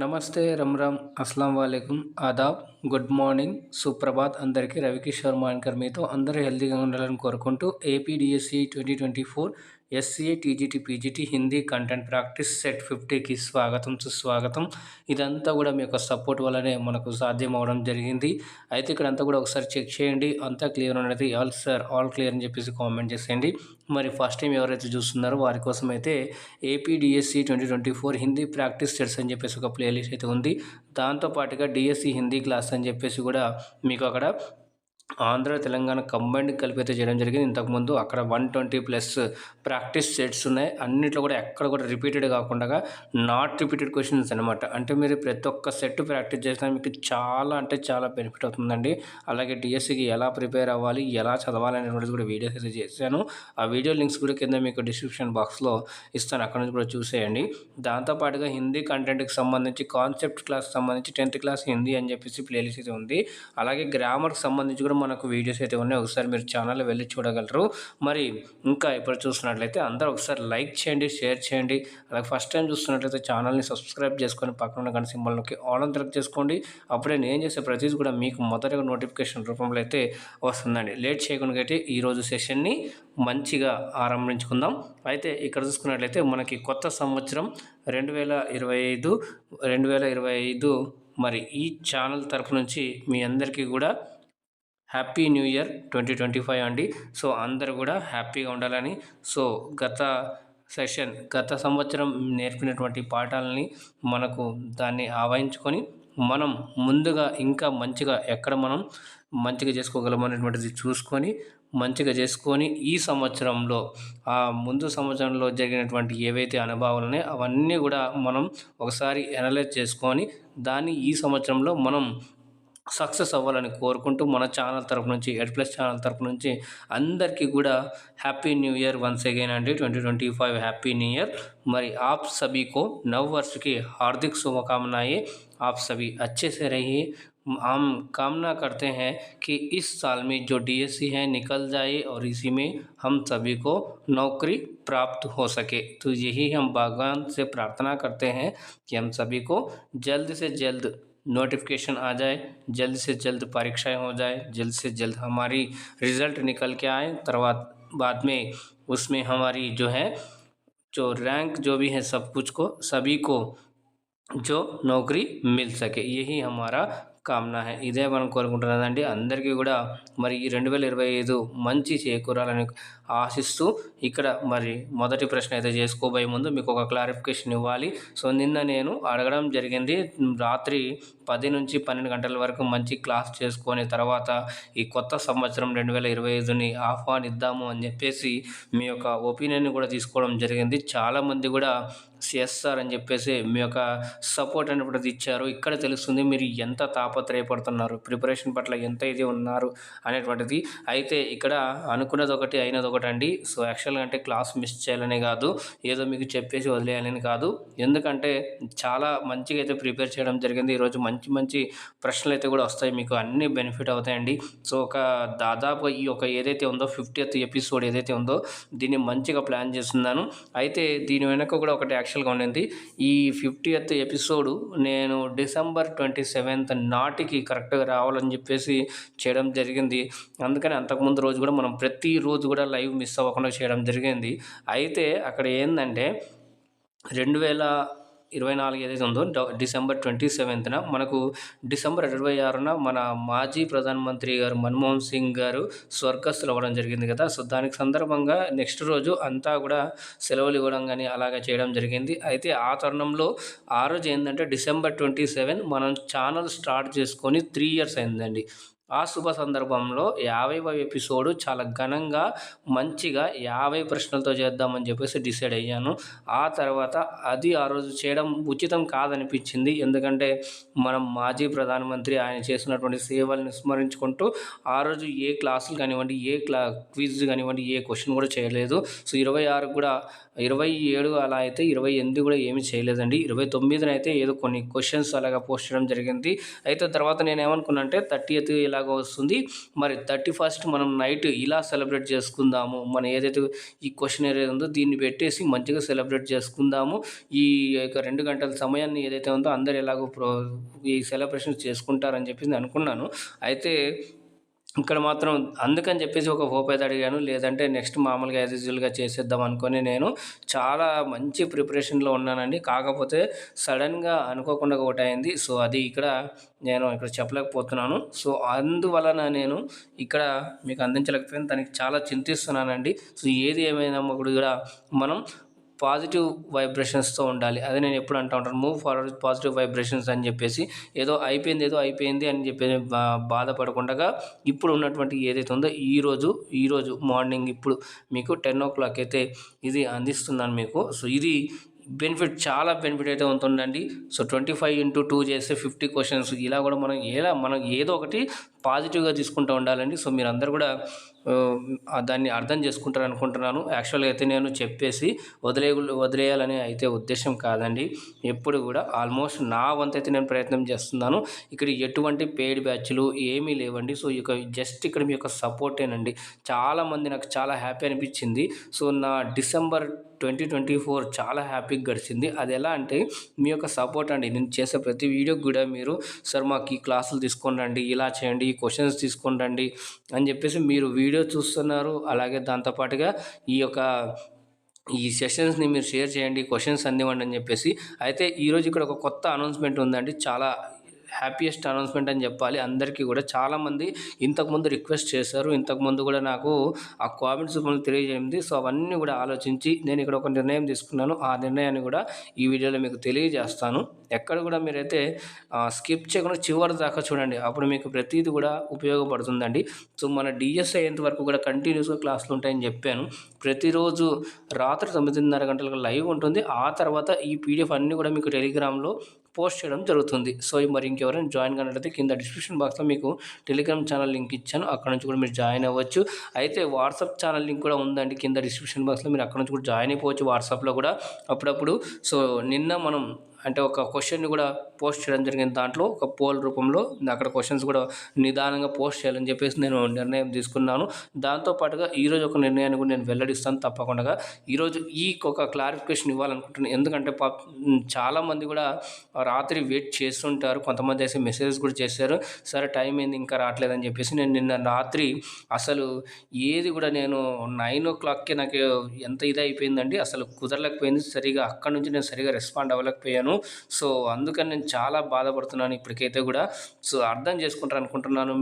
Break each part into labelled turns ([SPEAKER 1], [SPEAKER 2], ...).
[SPEAKER 1] నమస్తే, రమ్ అస్సలం వాలేకుం, ఆదాబ్, గుడ్ మార్నింగ్, సుప్రభాత్. అందరికీ రవికిషోర్ మాన్కర్ మీతో అందరూ హెల్తీగా ఉండాలని కోరుకుంటూ APDSC 2024 SCA TGT PGT Hindi content practice set 50కి స్వాగతం, సుస్వాగతం. ఇదంతా కూడా మీ యొక్క సపోర్ట్ వల్లనే మనకు సాధ్యం అవడం జరిగింది. అయితే ఇక్కడ అంతా కూడా ఒకసారి చెక్ చేయండి, అంతా క్లియర్ అనేది ఆల్ సార్ ఆల్ క్లియర్ అని చెప్పేసి కామెంట్ చేసేయండి. మరి ఫస్ట్ టైం ఎవరైతే చూస్తున్నారో వారి కోసం అయితే ఏపీడిఎస్సి 2024 హిందీ ప్రాక్టీస్ సెట్స్ అని చెప్పేసి ఒక ప్లేలిస్ట్ అయితే ఉంది. దాంతోపాటుగా డిఎస్సి హిందీ క్లాస్ అని చెప్పేసి కూడా మీకు అక్కడ ఆంధ్ర తెలంగాణ కంబైన్డ్ కలిపి అయితే చేయడం జరిగింది. ఇంతకుముందు అక్కడ 120+ ప్రాక్టీస్ సెట్స్ ఉన్నాయి. అన్నిట్లో కూడా ఎక్కడ కూడా రిపీటెడ్ కాకుండా నాట్ రిపీటెడ్ క్వశ్చన్స్ అనమాట. అంటే మీరు ప్రతి ఒక్క సెట్ ప్రాక్టీస్ చేసినా మీకు చాలా అంటే చాలా బెనిఫిట్ అవుతుందండి. అలాగే డిఎస్సికి ఎలా ప్రిపేర్ అవ్వాలి, ఎలా చదవాలి అనేటువంటిది కూడా వీడియోస్ అయితే చేశాను. ఆ వీడియో లింక్స్ కూడా కింద మీకు డిస్క్రిప్షన్ బాక్స్లో ఇస్తాను, అక్కడ నుంచి కూడా చూసేయండి. దాంతోపాటుగా హిందీ కంటెంట్కి సంబంధించి కాన్సెప్ట్ క్లాస్కి సంబంధించి 10th క్లాస్ హిందీ అని చెప్పేసి ప్లేలిస్ట్ అయితే ఉంది. అలాగే గ్రామర్కి సంబంధించి కూడా మనకు వీడియోస్ అయితే ఉన్నాయి, ఒకసారి మీరు ఛానల్లో వెళ్ళి చూడగలరు. మరి ఇంకా ఇప్పుడు చూస్తున్నట్లయితే అందరూ ఒకసారి లైక్ చేయండి, షేర్ చేయండి. అలాగే ఫస్ట్ టైం చూస్తున్నట్లయితే ఛానల్ని సబ్స్క్రైబ్ చేసుకొని పక్కన ఉన్న గంట సింబల్కి ఆల్ అని సెలెక్ట్ చేసుకోండి. అప్పుడే నేను చేసే ప్రతిదీ కూడా మీకు మొదటగా నోటిఫికేషన్ రూపంలో అయితే వస్తుందండి. లేట్ చేయకుండా అయితే ఈరోజు సెషన్ని మంచిగా ఆరంభించుకుందాం. అయితే ఇక్కడ చూసుకున్నట్లయితే మనకి కొత్త సంవత్సరం 2025 మరి ఈ ఛానల్ తరపు నుంచి మీ అందరికీ కూడా హ్యాపీ న్యూ ఇయర్ 2025 అండి. సో అందరూ కూడా హ్యాపీగా ఉండాలని, సో గత సంవత్సరం నేర్పినటువంటి పాఠాలని మనకు దాన్ని ఆవహించుకొని మనం ముందుగా ఇంకా మంచిగా ఎక్కడ మనం మంచిగా చేసుకోగలం అనేటువంటిది చూసుకొని మంచిగా చేసుకొని ఈ సంవత్సరంలో ఆ ముందు సంవత్సరంలో జరిగినటువంటి ఏవైతే అనుభవాలు అవన్నీ కూడా మనం ఒకసారి అనలైజ్ చేసుకొని దాన్ని ఈ సంవత్సరంలో మనం సక్సెస్ అవ్వాలని కోరుకుంటూ మన ఛానల్ తరపు నుంచి ఎడ్+ ఛానల్ తరపు నుంచి అందరికీ కూడా happy new year once again అండి. 2025 హ్యాపీ న్యూ ఇयर। మరి आप सभी को नव वर्ष की हार्दिक शुभकामनाएं। आप सभी अच्छे से रहिए। हम कामना करते हैं कि इस साल में जो डीएससी है निकल जाए और इसी में हम सभी को नौकरी प्राप्त हो सके। तो यही हम भगवान से प्रार्थना करते हैं कि हम सभी को जल्द से जल्द नोटिफिकेशन आ जाए, जल्द से जल्द परीक्षाएं हो जाए, जल्द से जल्द हमारी रिज़ल्ट निकल के आए। बाद में उसमें हमारी जो है जो रैंक जो भी है सब कुछ को सभी को जो नौकरी मिल सके, यही हमारा కామనా హై. ఇదే మనం కోరుకుంటున్నదండి. అందరికీ కూడా మరి ఈ 2025 మంచి చేకూరాలని ఆశిస్తూ ఇక్కడ మరి మొదటి ప్రశ్న అయితే చేసుకోబోయే ముందు మీకు ఒక క్లారిఫికేషన్ ఇవ్వాలి. సో నిన్న నేను అడగడం జరిగింది, రాత్రి 10 నుంచి 12 గంటల వరకు మంచి క్లాస్ చేసుకొని తర్వాత ఈ కొత్త సంవత్సరం 2025ని ఆహ్వానిద్దాము అని చెప్పేసి మీ యొక్క ఒపీనియన్ కూడా తీసుకోవడం జరిగింది. చాలామంది కూడా సిఎస్ఆర్ అని చెప్పేసి మీ యొక్క సపోర్ట్ అనేటువంటిది ఇచ్చారు. ఇక్కడ తెలుస్తుంది మీరు ఎంత తాపత్రయపడుతున్నారు, ప్రిపరేషన్ పట్ల ఎంత ఇది ఉన్నారు అనేటువంటిది. అయితే ఇక్కడ అనుకున్నది ఒకటి అయినది ఒకటి అండి. సో యాక్చువల్గా అంటే క్లాస్ మిస్ చేయాలనే కాదు, ఏదో మీకు చెప్పేసి వదిలేయాలని కాదు. ఎందుకంటే చాలా మంచిగా అయితే ప్రిపేర్ చేయడం జరిగింది. ఈరోజు మంచి మంచి ప్రశ్నలు అయితే కూడా వస్తాయి, మీకు అన్నీ బెనిఫిట్ అవుతాయండి. సో దాదాపుగా ఈ యొక్క ఏదైతే ఉందో 50th ఎపిసోడ్ ఏదైతే ఉందో దీన్ని మంచిగా ప్లాన్ చేస్తున్నాను. అయితే దీని వెనక కూడా ఒకటి యాక్చువల్గా ఉండింది. ఈ 50th ఎపిసోడ్ నేను డిసెంబర్ 27th నాటికి కరెక్ట్గా రావాలని చెప్పేసి చేయడం జరిగింది. అందుకని అంతకుముందు రోజు కూడా మనం ప్రతిరోజు కూడా లైవ్ మిస్ అవ్వకుండా చేయడం జరిగింది. అయితే అక్కడ ఏంటంటే 2024 ఏదైతే ఉందో డిసెంబర్ 27న మనకు డిసెంబర్ 26న మన మాజీ ప్రధానమంత్రి గారు మన్మోహన్ సింగ్ గారు స్వర్గస్థులు అవ్వడం జరిగింది కదా. సో దానికి సందర్భంగా నెక్స్ట్ రోజు అంతా కూడా సెలవులు ఇవ్వడం కానీ అలాగే చేయడం జరిగింది. అయితే ఆ తరుణంలో ఆ రోజు ఏంటంటే డిసెంబర్ 27 మనం ఛానల్ స్టార్ట్ చేసుకొని 3 years అయిందండి. ఆ శుభ సందర్భంలో 50వ ఎపిసోడ్ చాలా ఘనంగా మంచిగా 50 ప్రశ్నలతో చేద్దామని చెప్పేసి డిసైడ్ అయ్యాను. ఆ తర్వాత అది ఆ రోజు చేయడం ఉచితం కాదనిపించింది. ఎందుకంటే మనం మాజీ ప్రధానమంత్రి ఆయన చేసినటువంటి సేవల్ని స్మరించుకుంటూ ఆ రోజు ఏ క్లాసులు కానివ్వండి, ఏ క్విజ్ కానివ్వండి, ఏ క్వశ్చన్ కూడా చేయలేదు. సో 26 కూడా 27 అలా అయితే 28 కూడా ఏమీ చేయలేదండి. 29న అయితే ఏదో కొన్ని క్వశ్చన్స్ అలాగా పోస్ట్ చేయడం జరిగింది. అయితే తర్వాత నేను ఏమనుకున్నా అంటే 30th ఎలాగో వస్తుంది. మరి 31st మనం నైట్ ఇలా సెలబ్రేట్ చేసుకుందాము. మనం ఏదైతే ఈ క్వెషన్ ఏదైతే ఉందో దీన్ని పెట్టేసి మంచిగా సెలబ్రేట్ చేసుకుందాము. ఈ యొక్క 2 గంటల సమయాన్ని ఏదైతే ఉందో అందరూ ఎలాగో ఈ సెలబ్రేషన్స్ చేసుకుంటారని చెప్పేసి నేను అనుకున్నాను. అయితే ఇక్కడ మాత్రం అందుకని చెప్పేసి ఒక హోప్ అయితే అడిగాను. లేదంటే నెక్స్ట్ మామూలుగా యాజ్ యూజువల్‌గా చేసేద్దాం అనుకోని నేను చాలా మంచి ప్రిపరేషన్‌లో ఉన్నానండి. కాకపోతే సడెన్‌గా అనుకోకుండా ఒకటయింది. సో, అది నేను ఇక్కడ చెప్పలేకపోతున్నాను. సో, అందువలన నేను ఇక్కడ మీకు అందించలేకపోయాను. దానికి చాలా చింతిస్తున్నానండి. సో, ఏది ఏమైనప్పుడు కూడా మనం పాజిటివ్ వైబ్రేషన్స్‌తో ఉండాలి. అదే నేను ఎప్పుడు అంటా ఉంటాను. మూవ్ ఫార్వర్డ్ పాజిటివ్ వైబ్రేషన్స్ అని చెప్పేసి ఏదో అయిపోయింది అని చెప్పి బాధపడకుండగా ఇప్పుడు ఉన్నటువంటి ఏదైతే ఉందో ఈరోజు మార్నింగ్ ఇప్పుడు మీకు 10:00 అయితే ఇది అందిస్తున్నాను మీకు. సో, ఇది చాలా బెనిఫిట్ అయితే ఉంటుందండి. సో, 25/2 చేస్తే 50 క్వెషన్స్ ఇలా కూడా మనం ఏదో ఒకటి పాజిటివ్‌గా తీసుకుంటూ ఉండాలండి. సో, మీరందరూ కూడా దాన్ని అర్థం చేసుకుంటారు అనుకుంటున్నాను. యాక్చువల్‌గా అయితే నేను చెప్పేసి వదిలేయాలని అయితే ఉద్దేశం కాదండి. ఎప్పుడు కూడా ఆల్మోస్ట్ నా వంతైతే నేను ప్రయత్నం చేస్తున్నాను. ఇక్కడ ఎటువంటి పెయిడ్ బ్యాచ్‌లు ఏమీ లేవండి. సో, జస్ట్ ఇక్కడ మీ యొక్క సపోర్టేనండి. చాలామంది నాకు చాలా హ్యాపీ అనిపించింది. సో, నా డిసెంబర్ 2024 చాలా హ్యాపీగా గడిచింది. అది ఎలా అంటే మీ యొక్క సపోర్ట్ అండి. నేను చేసే ప్రతి వీడియోకి కూడా మీరు సార్ మాకు ఈ క్లాసులు తీసుకొని రండి, ఇలా చేయండి, ఈ క్వశ్చన్స్ తీసుకొని రండి అని చెప్పేసి మీరు వీడియో చూస్తున్నారు. అలాగే దాంతోపాటుగా ఈ సెషన్స్‌ని మీరు షేర్ చేయండి, క్వశ్చన్స్ అందివ్వండి అని చెప్పేసి. అయితే ఈరోజు ఇక్కడ ఒక కొత్త అనౌన్స్‌మెంట్ ఉందండి. చాలా హ్యాపీయెస్ట్ అనౌన్స్‌మెంట్ అని చెప్పాలి. అందరికీ కూడా చాలామంది ఇంతకుముందు రిక్వెస్ట్ చేశారు. ఇంతకుముందు కూడా నాకు ఆ కామెంట్స్ రూపంలో తెలియజేయండి. సో, అవన్నీ కూడా ఆలోచించి నేను ఇక్కడ ఒక నిర్ణయం తీసుకున్నాను. ఆ నిర్ణయాన్ని కూడా ఈ వీడియోలో మీకు తెలియజేస్తాను. ఎక్కడ కూడా మీరైతే స్కిప్ చేయకుండా చివరి దాకా చూడండి. అప్పుడు మీకు ప్రతీది కూడా ఉపయోగపడుతుందండి. సో, మన డిఎస్ అయ్యేంత వరకు కూడా కంటిన్యూస్‌గా క్లాసులు ఉంటాయని చెప్పాను. ప్రతిరోజు రాత్రి 9:30 గంటలకు లైవ్ ఉంటుంది. ఆ తర్వాత ఈ పీడిఎఫ్ అన్నీ కూడా మీకు టెలిగ్రామ్‌లో పోస్ట్ చేయడం జరుగుతుంది. సో, మరి ఇంకెవరైనా జాయిన్ కానట్లయితే కింద డిస్క్రిప్షన్ బాక్స్‌లో మీకు టెలిగ్రామ్ ఛానల్ లింక్ ఇచ్చాను. అక్కడ నుంచి కూడా మీరు జాయిన్ అవ్వచ్చు. అయితే వాట్సాప్ ఛానల్ లింక్ కూడా ఉందండి కింద డిస్క్రిప్షన్ బాక్స్‌లో. మీరు అక్కడ నుంచి కూడా జాయిన్ అయిపోవచ్చు వాట్సాప్‌లో కూడా అప్పుడప్పుడు. సో, నిన్న మనం అంటే ఒక క్వశ్చన్‌ని కూడా పోస్ట్ చేయడం జరిగింది. దాంట్లో ఒక పోల్ రూపంలో అక్కడ క్వశ్చన్స్ కూడా నిదానంగా పోస్ట్ చేయాలని చెప్పేసి నేను నిర్ణయం తీసుకున్నాను. దాంతో పాటుగా ఈరోజు ఒక నిర్ణయాన్ని కూడా నేను వెల్లడిస్తాను తప్పకుండా. ఈరోజు ఒక క్లారిఫికేషన్ ఇవ్వాలనుకుంటున్నాను. ఎందుకంటే చాలామంది కూడా రాత్రి వెయిట్ చేస్తుంటారు. కొంతమంది అయితే మెసేజెస్ కూడా చేశారు. సరే టైం ఏంది ఇంకా రావట్లేదని చెప్పేసి నేను నిన్న రాత్రి అసలు ఏది కూడా నేను 9:00కే నాకు ఎంత అయిపోయిందండి. అసలు కుదరలేకపోయింది. అక్కడి నుంచి నేను సరిగా రెస్పాండ్ అవ్వలేకపోయాను. సో, అందుకని నేను చాలా బాధపడుతున్నాను ఇప్పటికైతే కూడా. సో, అర్థం చేసుకుంటారు అనుకుంటున్నాను.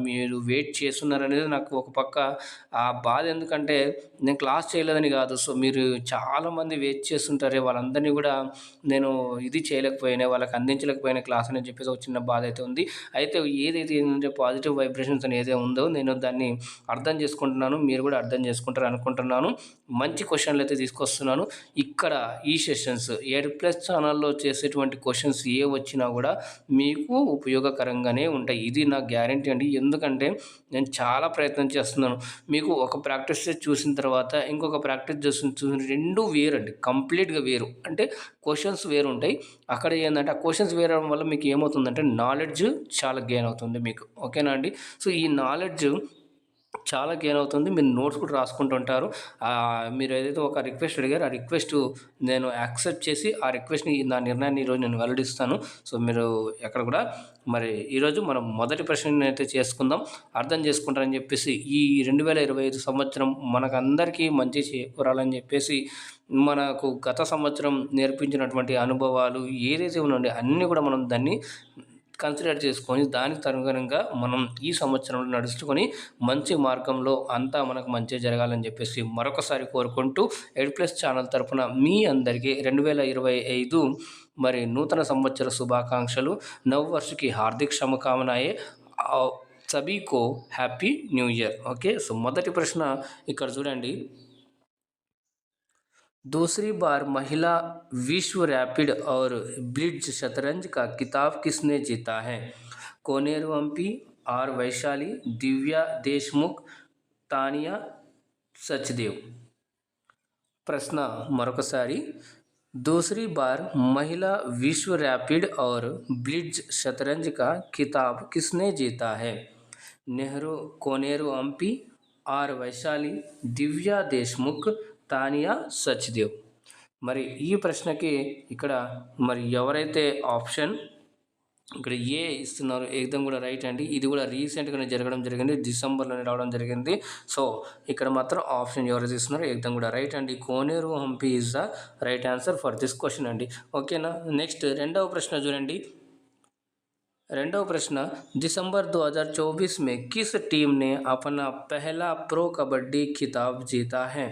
[SPEAKER 1] మీరు వెయిట్ చేస్తున్నారనేది నాకు ఒక పక్క ఆ బాధ. ఎందుకంటే నేను క్లాస్ చేయలేదని కాదు. సో, మీరు చాలామంది వెయిట్ చేస్తుంటారే వాళ్ళందరినీ కూడా నేను ఇది చేయలేకపోయినా, వాళ్ళకి అందించలేకపోయినా క్లాస్ అని చెప్పేసి ఒక చిన్న బాధ అయితే ఉంది. అయితే ఏదైతే ఏంటంటే పాజిటివ్ వైబ్రేషన్స్ అని ఏదైతే ఉందో నేను దాన్ని అర్థం చేసుకుంటున్నాను. మీరు కూడా అర్థం చేసుకుంటారు అనుకుంటున్నాను. మంచి క్వశ్చన్లు అయితే తీసుకొస్తున్నాను. ఇక్కడ ఈ సెషన్స్ 7+ ఛానల్లో చేసేటువంటి క్వశ్చన్స్ ఏ వచ్చినా కూడా మీకు ఉపయోగకరంగానే ఉంటాయి. ఇది నా గ్యారంటీ అండి. ఎందుకంటే నేను చాలా ప్రయత్నం చేస్తున్నాను. మీకు ఒక ప్రాక్టీస్ చూసిన తర్వాత ఇంకొక ప్రాక్టీస్ చూసిన రెండు వేరండి. కంప్లీట్గా వేరు. అంటే క్వశ్చన్స్ వేరు ఉంటాయి. అక్కడ ఏంటంటే ఆ క్వశ్చన్స్ వేరడం వల్ల మీకు ఏమవుతుందంటే నాలెడ్జ్ చాలా గెయిన్ అవుతుంది మీకు. ఓకేనా అండి? సో, ఈ నాలెడ్జ్ చాలా గెయిన్ అవుతుంది. మీరు నోట్స్ కూడా రాసుకుంటుంటారు. మీరు ఏదైతే ఒక రిక్వెస్ట్ అడిగారో ఆ రిక్వెస్ట్ నేను యాక్సెప్ట్ చేసి ఆ రిక్వెస్ట్‌ని నా నిర్ణయాన్ని ఈరోజు నేను వెల్లడిస్తాను. సో, మీరు ఎక్కడ కూడా మరి ఈరోజు మనం మొదటి ప్రశ్నని అయితే చేసుకుందాం. అర్థం చేసుకుంటారని చెప్పేసి ఈ 2025 సంవత్సరం మనకందరికీ మంచి చేకూరాలని చెప్పేసి మనకు గత సంవత్సరం నేర్పించినటువంటి అనుభవాలు ఏదైతే ఉన్నాయో అన్నీ కూడా మనం దాన్ని కన్సిడర్ చేసుకొని దానికి అనుగుణంగా మనం ఈ సంవత్సరంలో నడుచుకొని మంచి మార్గంలో అంతా మనకు మంచి జరగాలని చెప్పేసి మరొకసారి కోరుకుంటూ 8+ ఛానల్ తరపున మీ అందరికీ 2025 మరి నూతన సంవత్సర శుభాకాంక్షలు. నవవర్షకి హార్దిక్ శుభకామనాయే. సభీకో happy new year. Okay. So, మొదటి ప్రశ్న ఇక్కడ చూడండి. दूसरी बार महिला विश्व रैपिड और ब्लिट्ज शतरंज का खिताब किसने जीता है? कोनेरू हम्पी, आर वैशाली, दिव्या देशमुख, तानिया सचदेव. प्रश्न मरొకసారి. दूसरी बार महिला विश्व रैपिड और ब्लिट्ज शतरंज का खिताब किसने जीता है? నెహ్రూ, కోనేరు హంపి, ఆర్ వైశాలి, దివ్యా దేశ్ముఖ్, తానియా సచ్దేవ్. మరి ఈ ప్రశ్నకి ఇక్కడ మరి ఎవరైతే ఆప్షన్ ఇక్కడ ఏ ఇస్తున్నారు ఏకదం కూడా రైట్ అండి. ఇది కూడా రీసెంట్గానే జరగడం జరిగింది, డిసెంబర్లోనే రావడం జరిగింది. సో ఇక్కడ మాత్రం ఆప్షన్ ఎవరైతే ఇస్తున్నారో ఏకదం కూడా రైట్ అండి. Koneru Humpy is the right answer for this question అండి. ఓకేనా. నెక్స్ట్ రెండవ ప్రశ్న చూడండి. రెండవ ప్రశ్న, दिसंबर 2024 में किस टीम ने अपना पहला प्रो कबड्डी खिताब जीता है?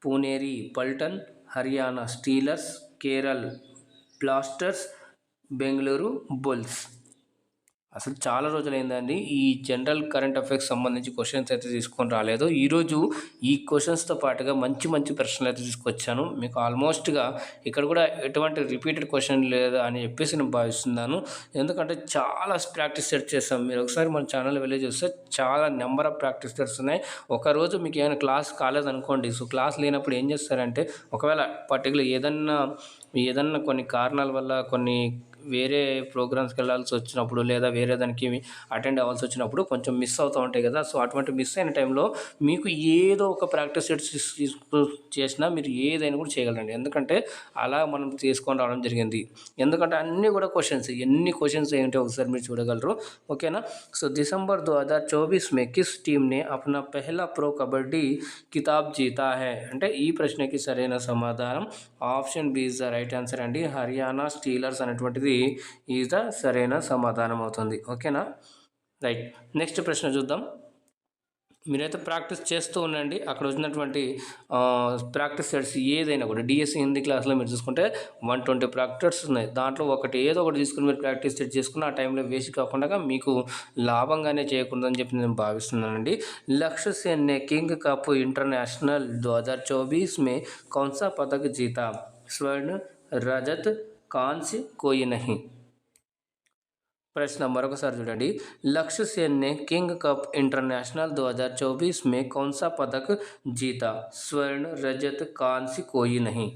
[SPEAKER 1] Puneri Paltan, Haryana Steelers, Kerala Blasters, Bengaluru Bulls. అసలు చాలా రోజులైందండి ఈ జనరల్ కరెంట్ అఫైర్స్ సంబంధించి క్వశ్చన్స్ అయితే తీసుకొని రాలేదు. ఈరోజు ఈ క్వశ్చన్స్తో పాటుగా మంచి మంచి ప్రశ్నలు అయితే తీసుకొచ్చాను మీకు. ఆల్మోస్ట్గా ఇక్కడ కూడా ఎటువంటి రిపీటెడ్ క్వశ్చన్ లేదా అని చెప్పేసి నేను భావిస్తున్నాను. ఎందుకంటే చాలా ప్రాక్టీస్ సెట్ చేస్తాం. మీరు ఒకసారి మన ఛానల్ వెళ్ళి చూస్తే చాలా నెంబర్ ఆఫ్ ప్రాక్టీస్ సెట్స్ ఉన్నాయి. ఒకరోజు మీకు ఏమైనా క్లాస్ కాలేదనుకోండి, సో క్లాస్ లేనప్పుడు ఏం చేస్తారంటే ఒకవేళ పర్టికులర్ ఏదన్నా కొన్ని కారణాల వల్ల కొన్ని వేరే ప్రోగ్రామ్స్కి వెళ్ళాల్సి వచ్చినప్పుడు లేదా వేరే దానికి అటెండ్ అవ్వాల్సి వచ్చినప్పుడు కొంచెం మిస్ అవుతూ ఉంటాయి కదా. సో అటువంటి మిస్ అయిన టైంలో మీకు ఏదో ఒక ప్రాక్టీస్ సెట్స్ చేసినా మీరు ఏదైనా కూడా చేయగలరండి. ఎందుకంటే అలా మనం తీసుకొని రావడం జరిగింది. ఎందుకంటే అన్నీ కూడా క్వశ్చన్స్, ఎన్ని క్వశ్చన్స్ ఏంటో ఒకసారి మీరు చూడగలరు. ఓకేనా. సో दिसंबर 2024 में किस टीम ने अपना पहला प्रो कबड्डी खिताब जीता है అంటే ఈ ప్రశ్నకి సరైన సమాధానం option B is the right answer అండి. హర్యానా స్టీలర్స్ అనేటువంటిది ఈజ్ ద సరైన సమాధానం అవుతుంది. ఓకేనా. రైట్. నెక్స్ట్ ప్రశ్న చూద్దాం. మీరైతే ప్రాక్టీస్ చేస్తూ ఉండండి. అక్కడ వచ్చినటువంటి ప్రాక్టీస్ సెట్స్ ఏదైనా కూడా డిఎస్సి హిందీ క్లాస్లో మీరు చూసుకుంటే 120 ప్రాక్టీస్ ఉన్నాయి. దాంట్లో ఏదో ఒకటి తీసుకుని మీరు ప్రాక్టీస్ సెట్ చేసుకుని ఆ టైంలో వేస్ట్ కాకుండా మీకు లాభంగానే చేయకూడదని చెప్పి నేను భావిస్తున్నానండి. లక్ష్య సేన్ ने किंग कप इंटरनेशनल 2024 में कौन सा पदक जीता? स्वर्ण, रजत, कांस्य, कोई नहीं. प्रश्न मरोकसारी చూడండి. लक्ष्य सेन ने किंग कप इंटरनेशनल 2024 में कौन सा पदक जीता? स्वर्ण, रजत, कांस्य, कोई नहीं.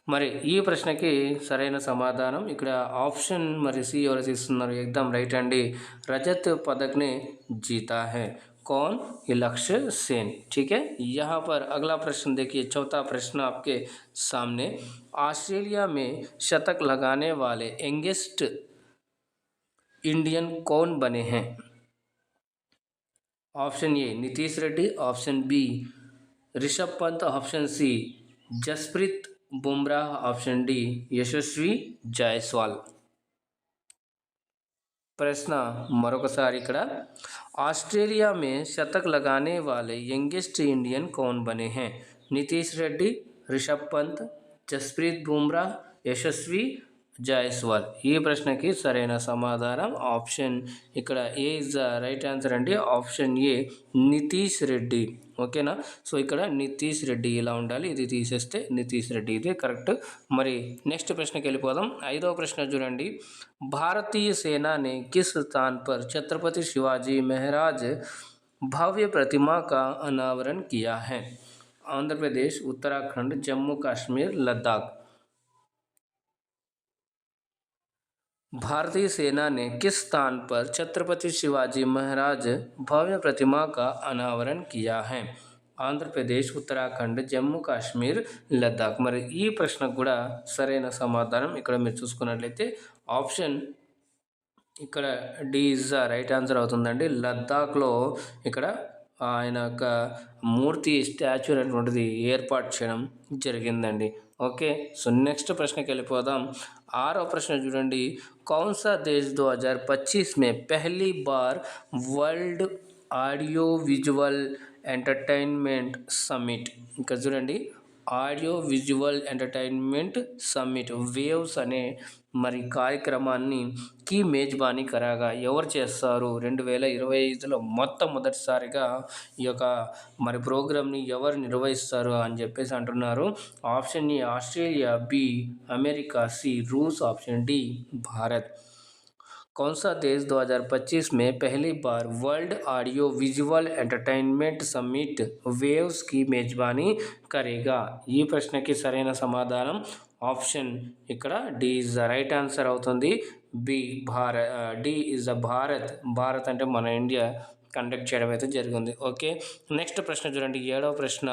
[SPEAKER 1] మరి ఈ ప్రశ్నకి సరైన సమాధానం ఇక్కడ ఆప్షన్ మరి సి ఎవరైతే ఇస్తున్నారు एकदम రైట్ అండి. रजत पदक ने जीता है. कौन? ये लक्ष्य सेन. ठीक है. यहाँ पर अगला प्रश्न देखिए, चौथा प्रश्न आपके सामने. ऑस्ट्रेलिया में शतक लगाने वाले यंगेस्ट इंडियन कौन बने हैं? Option A Nitish Reddy, option B Rishabh Pant, option C Jasprit Bumrah, option D Yashasvi Jaiswal. प्रश्न मरोकसारी ఇక్కడ ऑस्ट्रेलिया में शतक लगाने वाले यंगेस्ट इंडियन कौन बने हैं? नीतीश रेड्डी, ऋषभ पंत, जसप्रीत बुमराह, यशस्वी जायसवाल. ఈ ప్రశ్నకి సరైన సమాధానం ఆప్షన్ ఇక్కడ A is the right answer అండి. Option A Nitish Reddy. ఓకేనా. సో ఇక్కడ నితీష్ రెడ్డి ఇలా ఉండాలి, ఇది తీసేస్తే నితీష్ రెడ్డి, ఇదే కరెక్ట్. మరి నెక్స్ట్ ప్రశ్నకి వెళ్ళిపోదాం. ఐదవ ప్రశ్న చూడండి. भारतीय सेना ने किस स्थान पर छत्रपति शिवाजी महाराज भव्य प्रतिमा का अनावरण किया है? आंध्र प्रदेश, उत्तराखंड, जम्मू कश्मीर, लद्दाख. भारतीय सेना ने किस स्थान पर छत्रपति शिवाजी महाराज भव्य प्रतिमा का अनावरण किया है? ఆంధ్రప్రదేశ్, ఉత్తరాఖండ్, జమ్మూ కాశ్మీర్, లద్దాఖ్. మరి ఈ ప్రశ్నకు కూడా సరైన సమాధానం ఇక్కడ మీరు చూసుకున్నట్లయితే ఆప్షన్ ఇక్కడ D is the right answer అవుతుందండి. లద్దాఖ్లో ఇక్కడ ఆయన యొక్క మూర్తి స్టాచ్యూ అనేటువంటిది ఏర్పాటు చేయడం జరిగిందండి. ఓకే. సో నెక్స్ట్ ప్రశ్నకి వెళ్ళిపోదాం. ఆరో ప్రశ్న చూడండి. कौन सा देश 2025 में पहली बार world audio visual entertainment summit, ఇంకా చూడండి audio visual entertainment summit waves అనే మరి కార్యక్రమాన్ని కి మేజ్బానీ కరాగా ఎవరు చేస్తారు? 2025లో మొట్టమొదటిసారిగా ఈ యొక్క మరి ప్రోగ్రామ్ని ఎవరు నిర్వహిస్తారు అని చెప్పేసి అంటున్నారు. Option A Australia, B America, C రూస్, ఆప్షన్ డి భారత్. कौन सा देश 2025 में पहली बार world audio visual entertainment summit waves की मेजबानी करेगा? ఈ ప్రశ్నకి సరైన సమాధానం ఆప్షన్ ఇక్కడ D is the right answer అవుతుంది. B D is the Bharat అంటే మన ఇండియా కండక్ట్ చేయడం అయితే జరిగింది. ఓకే, నెక్స్ట్ ప్రశ్న చూడండి, 7వ ప్రశ్న,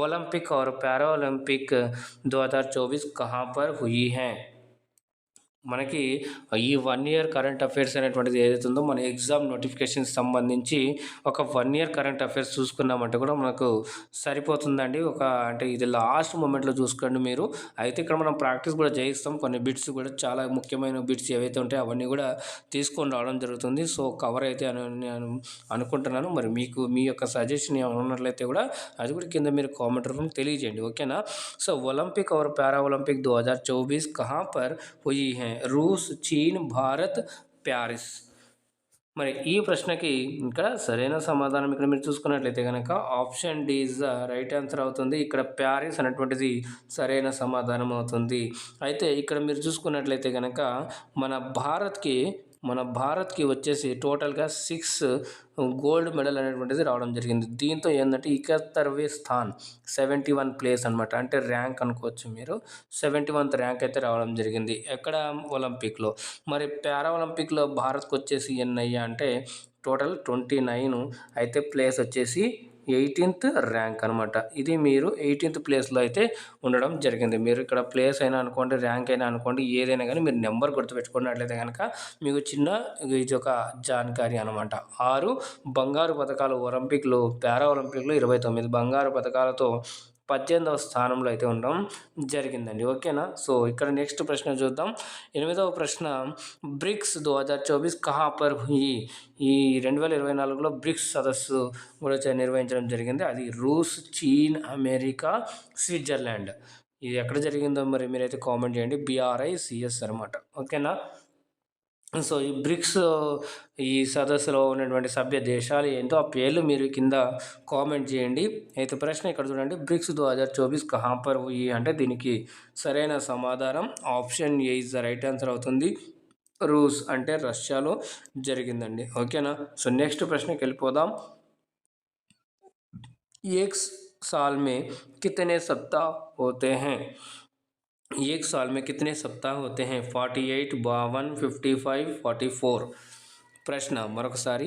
[SPEAKER 1] ఒలింపిక్ और पैरा ओलंपिक 2024 कहाँ पर हुई है? మనకి ఈ 1 ఇయర్ కరెంట్ అఫైర్స్ అనేటువంటిది ఏదైతే ఉందో మన ఎగ్జామ్ నోటిఫికేషన్కి సంబంధించి ఒక 1 ఇయర్ కరెంట్ అఫైర్స్ చూసుకున్నామంటే కూడా మనకు సరిపోతుందండి. అంటే ఇది లాస్ట్ మూమెంట్లో చూసుకోండి మీరు. అయితే ఇక్కడ మనం ప్రాక్టీస్ కూడా చేయిస్తాం, కొన్ని బిట్స్ కూడా చాలా ముఖ్యమైన బిట్స్ ఏవైతే ఉంటాయో అవన్నీ కూడా తీసుకొని రావడం జరుగుతుంది. సో కవర్ అయితే నేను అనుకుంటున్నాను. మరి మీకు మీ యొక్క సజెషన్ ఏమైనా ఉన్నట్లయితే కూడా అది కూడా కింద మీరు కామెంట్ రూపంలో తెలియజేయండి, ఓకేనా. సో ఒలింపిక్ और पैरा ओलंपिक 2024 कहाँ पर हुई है? रूस, चीन, भारत, ప్యారిస్. మరి ఈ ప్రశ్నకి ఇక్కడ సరైన సమాధానం ఇక్కడ మీరు చూసుకున్నట్లయితే కనుక option D is the right answer అవుతుంది. ఇక్కడ ప్యారిస్ అనేటువంటిది సరైన సమాధానం అవుతుంది. అయితే ఇక్కడ మీరు చూసుకున్నట్లయితే కనుక మన భారత్కి వచ్చేసి టోటల్గా 6 గోల్డ్ మెడల్ అనేటువంటిది రావడం జరిగింది. దీంతో ఏంటంటే 71వ స్థాన్, 71 ప్లేస్ అనమాట, అంటే ర్యాంక్ అనుకోవచ్చు మీరు. 71th ర్యాంక్ అయితే రావడం జరిగింది ఎక్కడ, ఒలింపిక్లో. మరి పారా ఒలింపిక్లో భారత్కి వచ్చేసి ఎన్నయ్యా అంటే టోటల్ 29, అయితే ప్లేస్ వచ్చేసి 18th ర్యాంక్ అనమాట. ఇది మీరు 18th ప్లేస్లో అయితే ఉండడం జరిగింది. మీరు ఇక్కడ ప్లేస్ అయినా అనుకోండి, ర్యాంక్ అయినా అనుకోండి, ఏదైనా కానీ మీరు నెంబర్ గుర్తుపెట్టుకున్నట్లయితే కనుక మీకు ఇది ఒక జాన్కారీ అనమాట. 6 బంగారు పథకాలు ఒలింపిక్లో, పారా ఒలింపిక్లో 29 బంగారు పథకాలతో 18వ స్థానంలో అయితే ఉండడం జరిగిందండి, ఓకేనా. సో ఇక్కడ నెక్స్ట్ ప్రశ్న చూద్దాం. 8వ ప్రశ్న, బ్రిక్స్ 2024 కహా పర్ హుయి? ఈ 2024లో బ్రిక్స్ సదస్సు కూడా నిర్వహించడం జరిగింది. అది రూస్, చీన్, అమెరికా, స్విట్జర్లాండ్. ఇది ఎక్కడ జరిగిందో మరి మీరైతే కామెంట్ చేయండి. BRICS అనమాట, ఓకేనా. సో ఈ బ్రిక్స్ ఈ సదస్సులో ఉన్నటువంటి సభ్య దేశాలు ఏంటో ఆ పేర్లు మీరు కింద కామెంట్ చేయండి. అయితే ప్రశ్న ఇక్కడ చూడండి, బ్రిక్స్ 2024 కహా పర్ హుయి అంటే దీనికి సరైన సమాధానం option A is the right answer అవుతుంది. రూస్ అంటే రష్యాలో జరిగిందండి, ఓకేనా. సో నెక్స్ట్ ప్రశ్నకి వెళ్ళిపోదాం. एक साल में कितने सप्ताह होते हैं? एक साल में कितने सप्ताह होते हैं? 48, 52, 55, 44. ప్రశ్న మరొకసారి,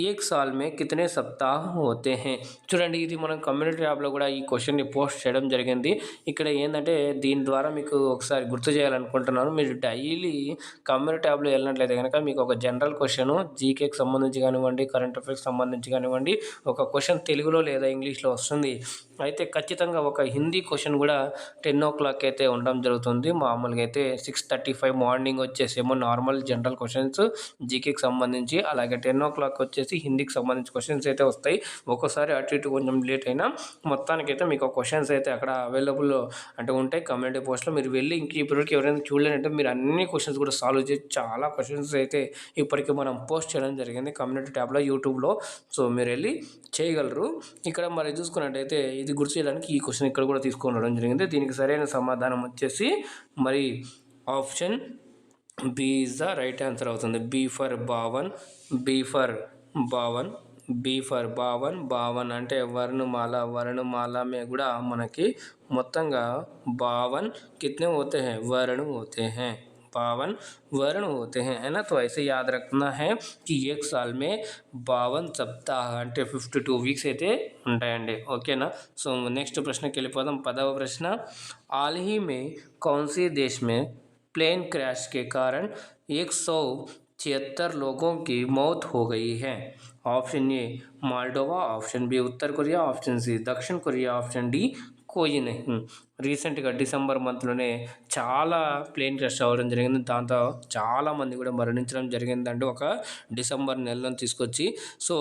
[SPEAKER 1] ఏక్ సాల్ మే కితనే సప్తాహ్ హోతే హే? చూడండి, ఇది మనం కమ్యూనిటీ యాప్లో కూడా ఈ క్వశ్చన్ని పోస్ట్ చేయడం జరిగింది. ఇక్కడ ఏంటంటే దీని ద్వారా మీకు ఒకసారి గుర్తు చేయాలనుకుంటున్నాను. మీరు డైలీ కమ్యూనిటీ యాప్లో వెళ్ళినట్లయితే కనుక మీకు ఒక జనరల్ క్వశ్చన్, జీకేకి సంబంధించి కానివ్వండి, కరెంట్ అఫైర్స్కి సంబంధించి కానివ్వండి, ఒక క్వశ్చన్ తెలుగులో లేదా ఇంగ్లీష్లో వస్తుంది. అయితే ఖచ్చితంగా ఒక హిందీ క్వశ్చన్ కూడా 10 o'clock అయితే ఉండడం జరుగుతుంది. మామూలుగా అయితే 6:35 మార్నింగ్ వచ్చేసేమో నార్మల్ జనరల్ క్వశ్చన్స్ జీకేకి సంబంధించి, అలాగే 10 o'clock వచ్చేసి హిందీకి సంబంధించి క్వశ్చన్స్ అయితే వస్తాయి. ఒక్కోసారి అటు ఇటు కొంచెం లేట్ అయినా మొత్తానికైతే మీకు క్వశ్చన్స్ అయితే అక్కడ అవైలబుల్ అంటే ఉంటాయి కమ్యూనిటీ పోస్ట్లో. మీరు వెళ్ళి ఇప్పటివరకు ఎవరైనా చూడలేనంటే మీరు అన్ని క్వశ్చన్స్ కూడా సాల్వ్ చేసి, చాలా క్వశ్చన్స్ అయితే ఇప్పటికీ మనం పోస్ట్ చేయడం జరిగింది కమ్యూనిటీ ట్యాబ్లో, యూట్యూబ్లో. సో మీరు వెళ్ళి చేయగలరు. ఇక్కడ మరి చూసుకున్నట్టయితే ఇది గుర్తు చేయడానికి ఈ క్వశ్చన్ ఇక్కడ కూడా తీసుకొని రావడం జరిగింది. దీనికి సరైన సమాధానం వచ్చేసి మరి option B is the right answer అవుతుంది. బి ఫర్ బావన్, బావన్ అంటే వర్ణమాల మే కూడా మనకి మొత్తంగా 52 कितने होते हैं? वर्ण होते हैं, 52 वर्ण होते हैं, है ना. तो ऐसे याद रखना है कि एक साल में 52 सप्ताह అంటే 52 వీక్స్ అయితే ఉంటాయండి, ఓకేనా. సో నెక్స్ట్ ప్రశ్నకి వెళ్ళిపోదాం. 10వ ప్రశ్న, हाल ही में कौन से देश में प्लेन क्रैश के कारण 176 लोगों की मौत हो गई है? Option A Moldova, option B उत्तर कोरिया, ऑप्शन सी दक्षिण कोरिया, ऑप्शन डी कोई नहीं. రీసెంట్గా డిసెంబర్ మంత్లోనే చాలా ప్లేన్ క్రాష్ అవ్వడం జరిగింది. దాంతో చాలామంది కూడా మరణించడం జరిగిందండి ఒక డిసెంబర్ నెలను తీసుకొచ్చి. సో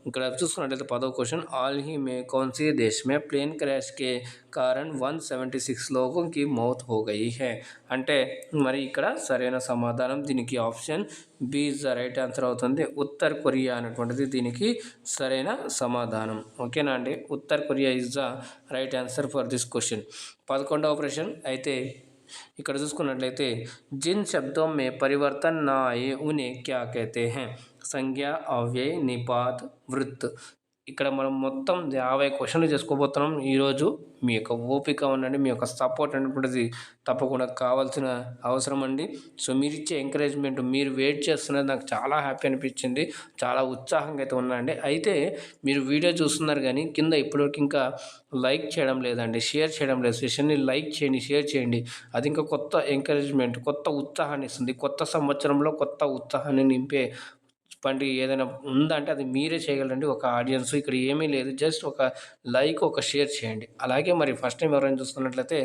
[SPEAKER 1] ఇక్కడ చూసుకున్నట్లయితే 10వ క్వశ్చన్, हाल ही में कौन से देश में प्लेन क्रैश के कारण 176 लोगों की मौत हो गई है? అంటే మరి ఇక్కడ సరైన సమాధానం దీనికి option B is the right answer అవుతుంది. ఉత్తర కొరియా అనేటువంటిది దీనికి సరైన సమాధానం, ఓకేనా అండి. ఉత్తర Korea is the right answer for this question. 11వ ప్రశ్న అయితే ఇక్కడ చూసుకున్నట్లయితే जिन शब्दों में परिवर्तन ना आए उन्हें क्या कहते हैं? संज्ञा, अव्यय, निपात, वृत्त. ఇక్కడ మనం మొత్తం 50 క్వెషన్లు చేసుకోబోతున్నాం ఈరోజు. మీ యొక్క ఓపిక ఉండండి. మీ యొక్క సపోర్ట్ అనేటువంటిది తప్పకుండా కావాల్సిన అవసరం అండి. సో, మీరిచ్చే ఎంకరేజ్‌మెంట్, మీరు వెయిట్ చేస్తున్నది నాకు చాలా హ్యాపీ అనిపించింది. చాలా ఉత్సాహంగా అయితే ఉన్నా అండి. అయితే మీరు వీడియో చూస్తున్నారు గానీ, కింద ఇప్పటివరకు ఇంకా లైక్ చేయడం లేదండి. షేర్ చేయడం లేదు. సెషన్‌ని లైక్ చేయండి, షేర్ చేయండి. అది ఇంకా కొత్త ఎంకరేజ్‌మెంట్, కొత్త ఉత్సాహాన్ని ఇస్తుంది. కొత్త సంవత్సరంలో కొత్త ఉత్సాహాన్ని నింపే పండుగ ఏదైనా ఉందంటే అది మీరే చేయగలరండి. ఒక ఆడియన్స్ ఇక్కడ ఏమీ లేదు. జస్ట్ ఒక లైక్, ఒక షేర్ చేయండి. అలాగే మరి ఫస్ట్ టైం ఎవరైనా చూస్తున్నట్లయితే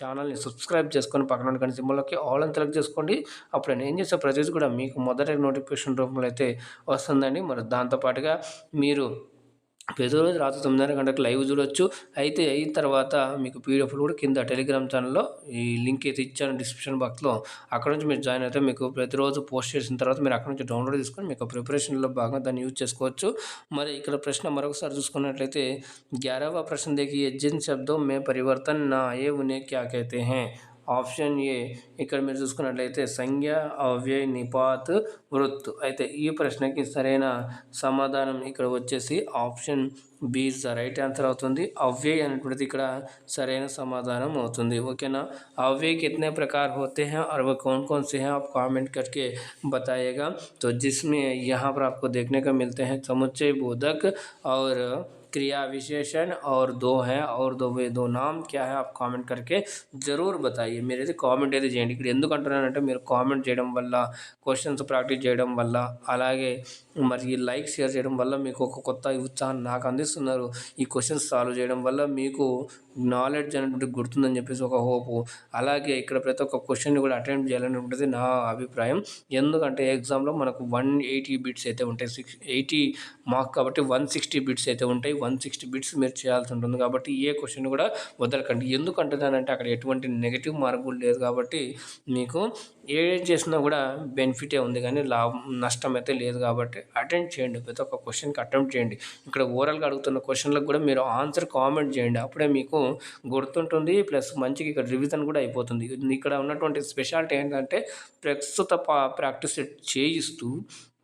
[SPEAKER 1] ఛానల్‌ని సబ్స్క్రైబ్ చేసుకొని పక్కన ఉన్న గంట సింబల్‌లోకి ఆల్ అని సెలెక్ట్ చేసుకోండి. అప్పుడు నేను చేసే ప్రతిదీ కూడా మీకు మొదట నోటిఫికేషన్ రూపంలో అయితే వస్తుందండి. మరి దాంతో పాటుగా మీరు ప్రతిరోజు రాత్రి 9:30 గంటలకు లైవ్ చూడొచ్చు. అయితే అయిన తర్వాత మీకు పీడిఎఫ్‌లు కూడా కింద టెలిగ్రామ్ ఛానల్‌లో ఈ లింక్ అయితే ఇచ్చాను డిస్క్రిప్షన్ బాక్స్‌లో. అక్కడ నుంచి మీరు జాయిన్ అయితే మీకు ప్రతిరోజు పోస్ట్ చేసిన తర్వాత మీరు అక్కడ నుంచి డౌన్లోడ్ చేసుకొని మీకు ప్రిపరేషన్‌లో భాగంగా దాన్ని యూజ్ చేసుకోవచ్చు. మరి ఇక్కడ ప్రశ్న మరొకసారి చూసుకున్నట్లయితే 11वां प्रश्न देखिए जिन शब्दों में परिवर्तन ना आए उन्हें क्या कहते हैं? ఆప్షన్ ఏ ఇక్కడ మీరు చూసుకున్నట్లయితే సంజ్ఞ, అవ్యయ, నిపాత్, వృత్. అయితే ఈ ప్రశ్నకి సరైన సమాధానం ఇక్కడ వచ్చేసి option B is the right answer అవుతుంది. अव्यय అనేటువంటిది ఇక్కడ సరైన సమాధానం అవుతుంది. ఓకేనా. अव्यय कितने प्रकार होते हैं और वो कौन कौन से हैं आप कमेंट करके बताइएगा. तो जिसमें यहाँ पर आपको देखने को मिलते हैं समुच्चय बोधक और क्रिया विशेषण और दो हैं और वे दो नाम क्या है आप కామెంట్ करके ज़रूर बताइए. మీరైతే కామెంట్ అయితే చేయండి. ఇక్కడ ఎందుకు అంటున్నానంటే మీరు కామెంట్ చేయడం వల్ల, క్వశ్చన్స్ ప్రాక్టీస్ చేయడం వల్ల, అలాగే మరి లైక్ షేర్ చేయడం వల్ల మీకు ఒక కొత్త ఉత్సాహాన్ని నాకు అందిస్తున్నారు. ఈ క్వశ్చన్స్ సాల్వ్ చేయడం వల్ల మీకు నాలెడ్జ్ అనేటువంటిది గుర్తుందని చెప్పేసి ఒక హోపు. అలాగే ఇక్కడ ప్రతి ఒక్క క్వశ్చన్‌ని కూడా అటెంప్ట్ చేయాలనేటువంటిది నా అభిప్రాయం. ఎందుకంటే ఎగ్జామ్‌లో మనకు 180 బిట్స్ అయితే ఉంటాయి. 80 మార్క్ కాబట్టి 160 బిట్స్ అయితే ఉంటాయి. 160 బిట్స్ మీరు చేయాల్సి ఉంటుంది కాబట్టి ఏ క్వశ్చన్ కూడా వదలకండి. ఎందుకంటున్నానంటే అక్కడ ఎటువంటి నెగెటివ్ మార్క్ కూడా లేదు కాబట్టి మీకు ఏం చేసినా కూడా బెనిఫిటే ఉంది కానీ నష్టం అయితే లేదు కాబట్టి అటెంప్ట్ చేయండి. ప్రతి ఒక్క క్వశ్చన్‌కి అటెంప్ట్ చేయండి. ఇక్కడ ఓరల్‌గా అడుగుతున్న క్వశ్చన్‌లకు కూడా మీరు ఆన్సర్ కామెంట్ చేయండి. అప్పుడే మీకు గుర్తుంటుంది. ప్లస్ మంచిగా ఇక్కడ రివిజన్ కూడా అయిపోతుంది. ఇక్కడ ఉన్నటువంటి స్పెషాలిటీ ఏంటంటే ప్రస్తుత ప్రాక్టీస్ సెట్ చేయిస్తూ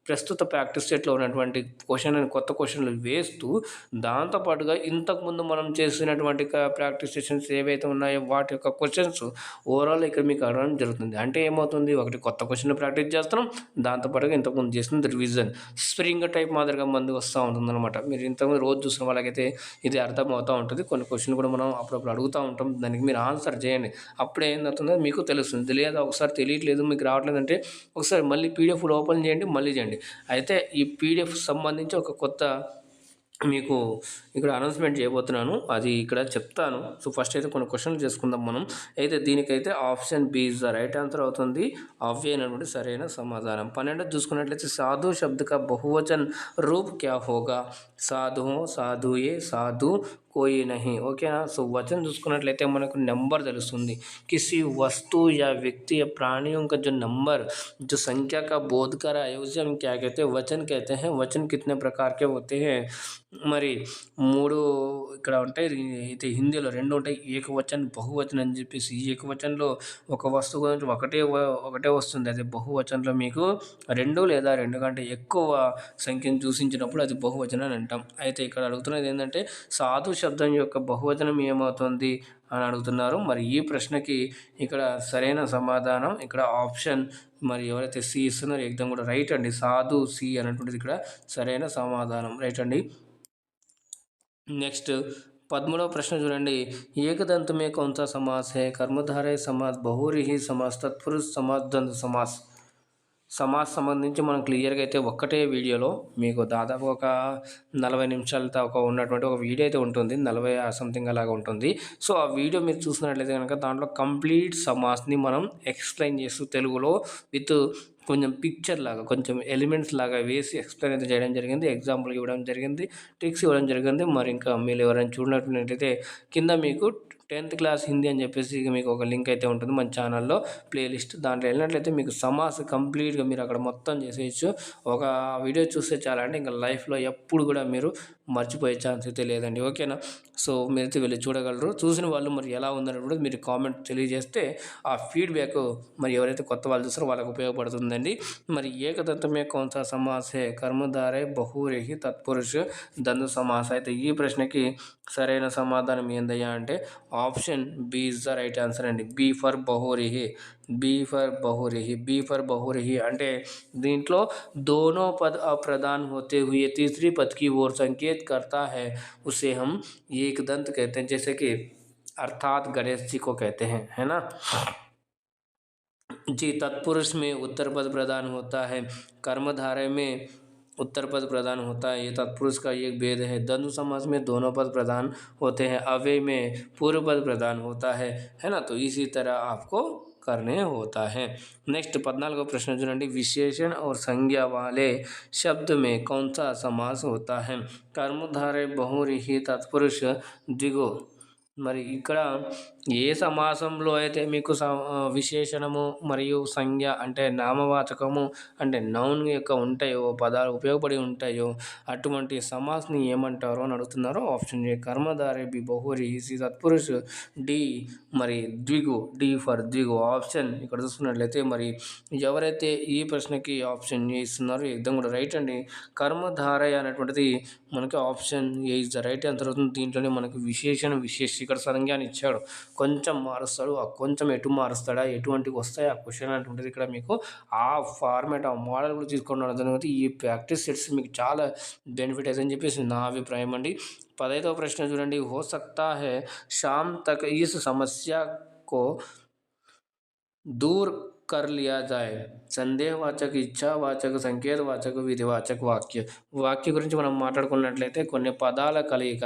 [SPEAKER 1] ప్రస్తుత ప్రాక్టీస్ సెట్లో ఉన్నటువంటి కొత్త క్వశ్చన్లు వేస్తూ దాంతోపాటుగా ఇంతకుముందు మనం చేసినటువంటి ప్రాక్టీస్ సెషన్స్ ఏవైతే ఉన్నాయో వాటి యొక్క క్వశ్చన్స్ ఓవరాల్ ఇక్కడ మీకు అడగడం జరుగుతుంది. అంటే ఏమవుతుంది, ఒకటి కొత్త క్వశ్చన్ ప్రాక్టీస్ చేస్తున్నాం, దాంతోపాటుగా ఇంతకుముందు చేసిన రివిజన్ స్ప్రింగ్ టైప్ మాదిరిగా మంది వస్తూ ఉంటుందన్నమాట. మీరు ఇంతకుముందు రోజు చూసిన వాళ్ళకైతే ఇది అర్థం అవుతూ ఉంటుంది. కొన్ని క్వశ్చన్లు కూడా మనం అప్పుడప్పుడు అడుగుతూ ఉంటాం. దానికి మీరు ఆన్సర్ చేయండి. అప్పుడే ఏంటవుతుందో మీకు తెలుస్తుంది. లేదా ఒకసారి తెలియట్లేదు మీకు రావట్లేదంటే ఒకసారి మళ్ళీ పీడిఎఫ్ ఓపెన్ చేయండి, మళ్ళీ చేయండి. అయితే ఈ పీడిఎఫ్ సంబంధించి ఒక కొత్త మీకు ఇక్కడ అనౌన్స్మెంట్ చేయబోతున్నాను. అది ఇక్కడ చెప్తాను. సో ఫస్ట్ అయితే కొన్ని క్వశ్చన్లు చేసుకుందాం మనం. అయితే దీనికైతే option B is the right answer అవుతుంది. అవ్యయ అనేటువంటి సరైన సమాధానం. 12 చూసుకున్నట్లయితే సాధు శబ్ద కా బహువచన్ రూప్ క్యా హోగా? సాధు, సాధుయే, సాధు, कोई नहीं. ఓకేనా. సో वचन చూసుకున్నట్లయితే మనకు నెంబర్ తెలుస్తుంది. किसी वस्तु या व्यक्ति या प्राणियों का जो नंबर जो संख्या का बोध कर आए उसे हम क्या कहते हैं? वचन कहते हैं. वचन कितने प्रकार के होते हैं? మరి 3 ఇక్కడ ఉంటాయి. ఇది హిందీలో 2 ఉంటాయి. ఏకవచన్, బహువచన్ అని చెప్పేసి. ఈ ఏకవచనంలో ఒక వస్తువు గురించి ఒకటే వస్తుంది. అదే బహువచనంలో మీకు 2 లేదా 2 కంటే ఎక్కువ సంఖ్యను సూచించినప్పుడు అది బహువచనం అని అంటాం. అయితే ఇక్కడ అడుగుతున్నది ఏంటంటే సాధు శబ్దం యొక్క బహువచనం ఏమవుతుంది అని అడుగుతున్నారు. మరి ఈ ప్రశ్నకి ఇక్కడ సరైన సమాధానం ఇక్కడ ఆప్షన్ మరి ఎవరైతే సి ఇస్తున్నారో ఎగ్జామ్ కూడా రైట్ అండి. సాధు సి అనేటువంటిది ఇక్కడ సరైన సమాధానం. రైట్ అండి. నెక్స్ట్ 13వ ప్రశ్న చూడండి. ఏకదంత మే కౌన్ సా సమాస్ హై? కర్మధారయ సమాస్, బహువ్రీహి సమాస్, తత్పురుష సమాస్, ద్వంద్వ సమాస్. సమాస్ సంబంధించి మనం క్లియర్గా అయితే ఒక్కటే వీడియోలో మీకు దాదాపు ఒక 40 నిమిషాల దాకా ఉన్నటువంటి ఒక వీడియో అయితే ఉంటుంది. 40 సంథింగ్ అలాగా ఉంటుంది. సో ఆ వీడియో మీరు చూసినట్లయితే కనుక దాంట్లో కంప్లీట్ సమాస్ని మనం ఎక్స్ప్లెయిన్ చేస్తూ తెలుగులో విత్ కొంచెం పిక్చర్ లాగా, కొంచెం ఎలిమెంట్స్ లాగా వేసి ఎక్స్ప్లెయిన్ అయితే చేయడం జరిగింది. ఎగ్జాంపుల్ ఇవ్వడం జరిగింది, ట్రిక్స్ ఇవ్వడం జరిగింది. మరి ఇంకా మీరు ఎవరైనా చూడనట్లయితే కింద మీకు 10th క్లాస్ హిందీ అని చెప్పేసి మీకు ఒక లింక్ అయితే ఉంటుంది మన ఛానల్లో ప్లేలిస్ట్. దాంట్లో వెళ్ళినట్లయితే మీకు సమాస్ కంప్లీట్గా మీరు అక్కడ మొత్తం చేసేయచ్చు. ఒక వీడియో చూస్తే చాలా అంటే ఇంకా లైఫ్లో ఎప్పుడు కూడా మీరు మర్చిపోయే ఛాన్స్ అయితే లేదండి. ఓకేనా? సో మీరైతే వెళ్ళి చూడగలరు. చూసిన వాళ్ళు మరి ఎలా ఉందని కూడా మీరు కామెంట్ తెలియజేస్తే ఆ ఫీడ్బ్యాక్ మరి ఎవరైతే కొత్త వాళ్ళు చూస్తారో వాళ్ళకు ఉపయోగపడుతుందండి. మరి ఏకదంత మే కౌన్ సా సమాస్ హై, కర్మధారయ బహువ్రీహి తత్పురుష ద్వంద్వ సమాస్. అయితే ఈ ప్రశ్నకి సరైన సమాధానం ఏందయ్యా అంటే option B is the right answer అండి. బి ఫర్ బహువ్రీహి. బి ఫర్ బహువ్రీహి. బి ఫర్ బహువ్రీహి అంటే దీంట్లో दोनों पद अप्रधान होते हुए तीसरी पद की ओर संकेत करता है, उसे हम एक दंत कहते हैं, जैसे कि अर्थात गणेश जी को कहते हैं, है ना जी। तत्पुरुष में उत्तर पद प्रदान होता है, कर्मधारय में उत्तर पद प्रदान होता है, ये तत्पुरुष का एक भेद है। द्वंद्व समास में दोनों पद प्रदान होते हैं, अव्यय में पूर्व पद प्रदान होता है ना। तो इसी तरह आपको करने होता है। नेक्स्ट 14 प्रश्न చూడండి, विशेषण और संज्ञा वाले शब्द में कौन सा समास होता है? कर्मधारय बहुव्रीहि तत्पुरुष द्विगु. మరి ఇక్కడ ఏ సమాసంలో అయితే మీకు విశేషణము మరియు సంజ్ఞ అంటే నామవాచకము అంటే నౌన్ యొక్క ఉంటాయో, పదాలు ఉపయోగపడి ఉంటాయో అటువంటి సమాస్ని ఏమంటారో అని అడుగుతున్నారు. ఆప్షన్ ఏ కర్మధారయ బి బహువ్రీహి, సి తత్పురుష, డి మరి ద్విగు, డి ఫర్ ద్విగు. ఆప్షన్ ఇక్కడ చూసుకున్నట్లయితే మరి ఎవరైతే ఈ ప్రశ్నకి ఆప్షన్ ఏ ఇస్తున్నారో ఎగ్జామ్ కూడా రైట్ అండి. కర్మధారయ అనేటువంటిది మనకి option A is the right answer అవుతుంది. దీంట్లోనే మనకు విశేషణ ఇక్కడ సంజ్ఞాన్ని ఇచ్చాడు, కొంచెం మారుస్తాడు, ఆ కొంచెం ఎటు మారుస్తాడా, ఎటువంటివి వస్తాయి ఆ క్వశ్చన్ అనేటువంటిది ఇక్కడ మీకు ఆ ఫార్మేట్ ఆ మోడల్ కూడా తీసుకోవడం జరిగింది. ఈ ప్రాక్టీస్ సెట్స్ మీకు చాలా బెనిఫిట్ అవుతుందని చెప్పేసి నా అభిప్రాయం అండి. 15వ ప్రశ్న చూడండి, హో సక్తా హై शाम तक इस समस्या को दूर कर लिया जाए. సందేహవాచక, ఇచ్ఛావాచక, సంకేతవాచక, విధివాచక వాక్య గురించి మనం మాట్లాడుకున్నట్లయితే కొన్ని పదాల కలయిక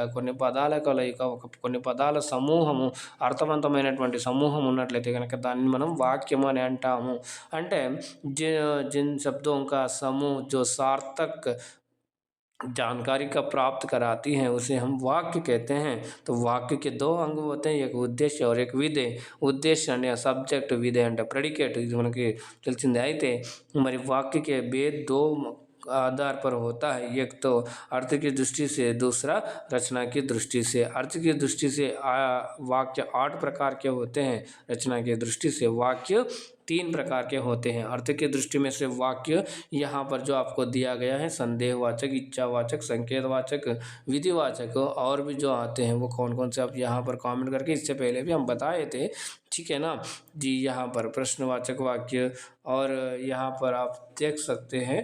[SPEAKER 1] కొన్ని పదాల సమూహము, అర్థవంతమైనటువంటి సమూహం ఉన్నట్లయితే కనుక దాన్ని మనం వాక్యం అని అంటాము. అంటే जिन शब्दों का समूह जो सार्थक जानकारी का प्राप्त कराती हैं उसे हम वाक्य कहते हैं. तो वाक्य के दो अंग होते हैं, एक उद्देश्य और एक विधेय. उद्देश्य అంటే సబ్జెక్ట్, విధేయ అంటే ప్రెడికేట్. ఇది మనకి తెలిసిందే. అయితే మరి వాక్य के भेद दो आधार पर होता है, एक तो अर्थ की दृष्टि से, दूसरा रचना की दृष्टि से. अर्थ की दृष्टि से वाक्य 8 प्रकार के होते हैं, रचना की दृष्टि से वाक्य 3 प्रकार के होते हैं. अर्थ की दृष्टि में से वाक्य यहाँ पर जो आपको दिया गया है संदेहवाचक, इच्छावाचक, संकेतवाचक, विधिवाचक और भी जो आते हैं वो कौन कौन से आप यहाँ पर कमेंट करके, इससे पहले भी हम बताए थे, ठीक है ना जी. यहाँ पर प्रश्नवाचक वाक्य और यहाँ पर आप देख सकते हैं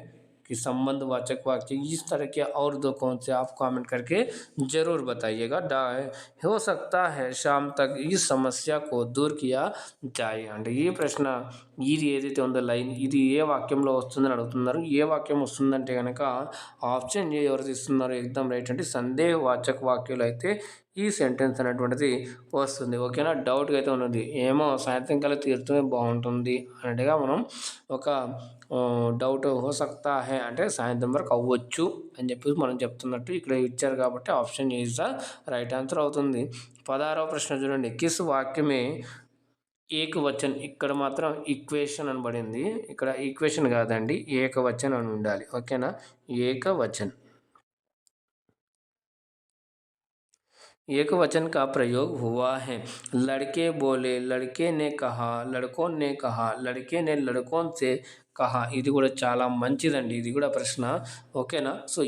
[SPEAKER 1] कि संबंधवाचक वाक्य, इस तरह के और दो कौन से आप कमेंट करके ज़रूर बताइएगा. हो सकता है शाम तक इस समस्या को दूर किया जाए అంటే ఈ ప్రశ్న ఇది ఏదైతే ఉందో లైన్ ఇది ఏ వాక్యంలో వస్తుందని అడుగుతున్నారు. ఏ వాక్యం వస్తుందంటే కనుక ఆప్షన్ ఏ ఎవరు ఇస్తున్నారు ఎగ్జామ్ రైట్ అంటే సందేహవాచక వాక్యాలు అయితే ఈ సెంటెన్స్ అనేటువంటిది వస్తుంది. ఓకేనా? డౌట్గా అయితే ఉన్నది, ఏమో సాయంత్రం కల్లా తీరుతూనే బాగుంటుంది అన్నట్టుగా మనం ఒక డౌట్ హో సక్తా హై అంటే సాయంత్రం వరకు అవ్వచ్చు అని చెప్పేసి మనం చెప్తున్నట్టు ఇక్కడ ఇచ్చారు కాబట్టి option is the right answer అవుతుంది. 16వ ప్రశ్న చూడండి, కిస్ వాక్యమే ఏకవచన్. ఇక్కడ మాత్రం ఈక్వేషన్ అని పడింది, ఇక్కడ ఈక్వేషన్ కాదండి, ఏకవచన్ అని ఉండాలి. ఓకేనా? ఏకవచన్. एक वचन का प्रयोग हुआ है. लड़के बोले, लड़के ने कहा, लड़कों ने कहा, लड़के ने लड़कों से కహా. ఇది కూడా చాలా మంచిదండి, ఇది కూడా ప్రశ్న. ఓకేనా? సో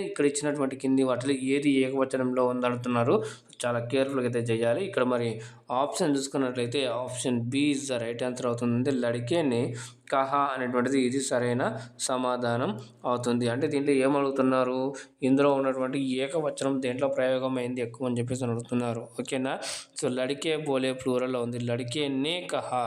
[SPEAKER 1] ఇక్కడ ఇచ్చినటువంటి కింది వాటిలో ఏది ఏకవచనంలో ఉందంటున్నారు, చాలా కేర్ఫుల్గా అయితే చేయాలి. ఇక్కడ మరి ఆప్షన్ చూసుకున్నట్లయితే option B is the right answer అవుతుంది. లడికేనే కహా అనేటువంటిది ఇది సరైన సమాధానం అవుతుంది. అంటే దీంట్లో ఏమడుగుతున్నారు, ఇందులో ఉన్నటువంటి ఏకవచనం దేంట్లో ప్రయోగం అయింది ఎక్కువ అని చెప్పేసి అడుగుతున్నారు. ఓకేనా? సో లడికే బోలే ప్లూరల్లో ఉంది, లడికే నే కహా,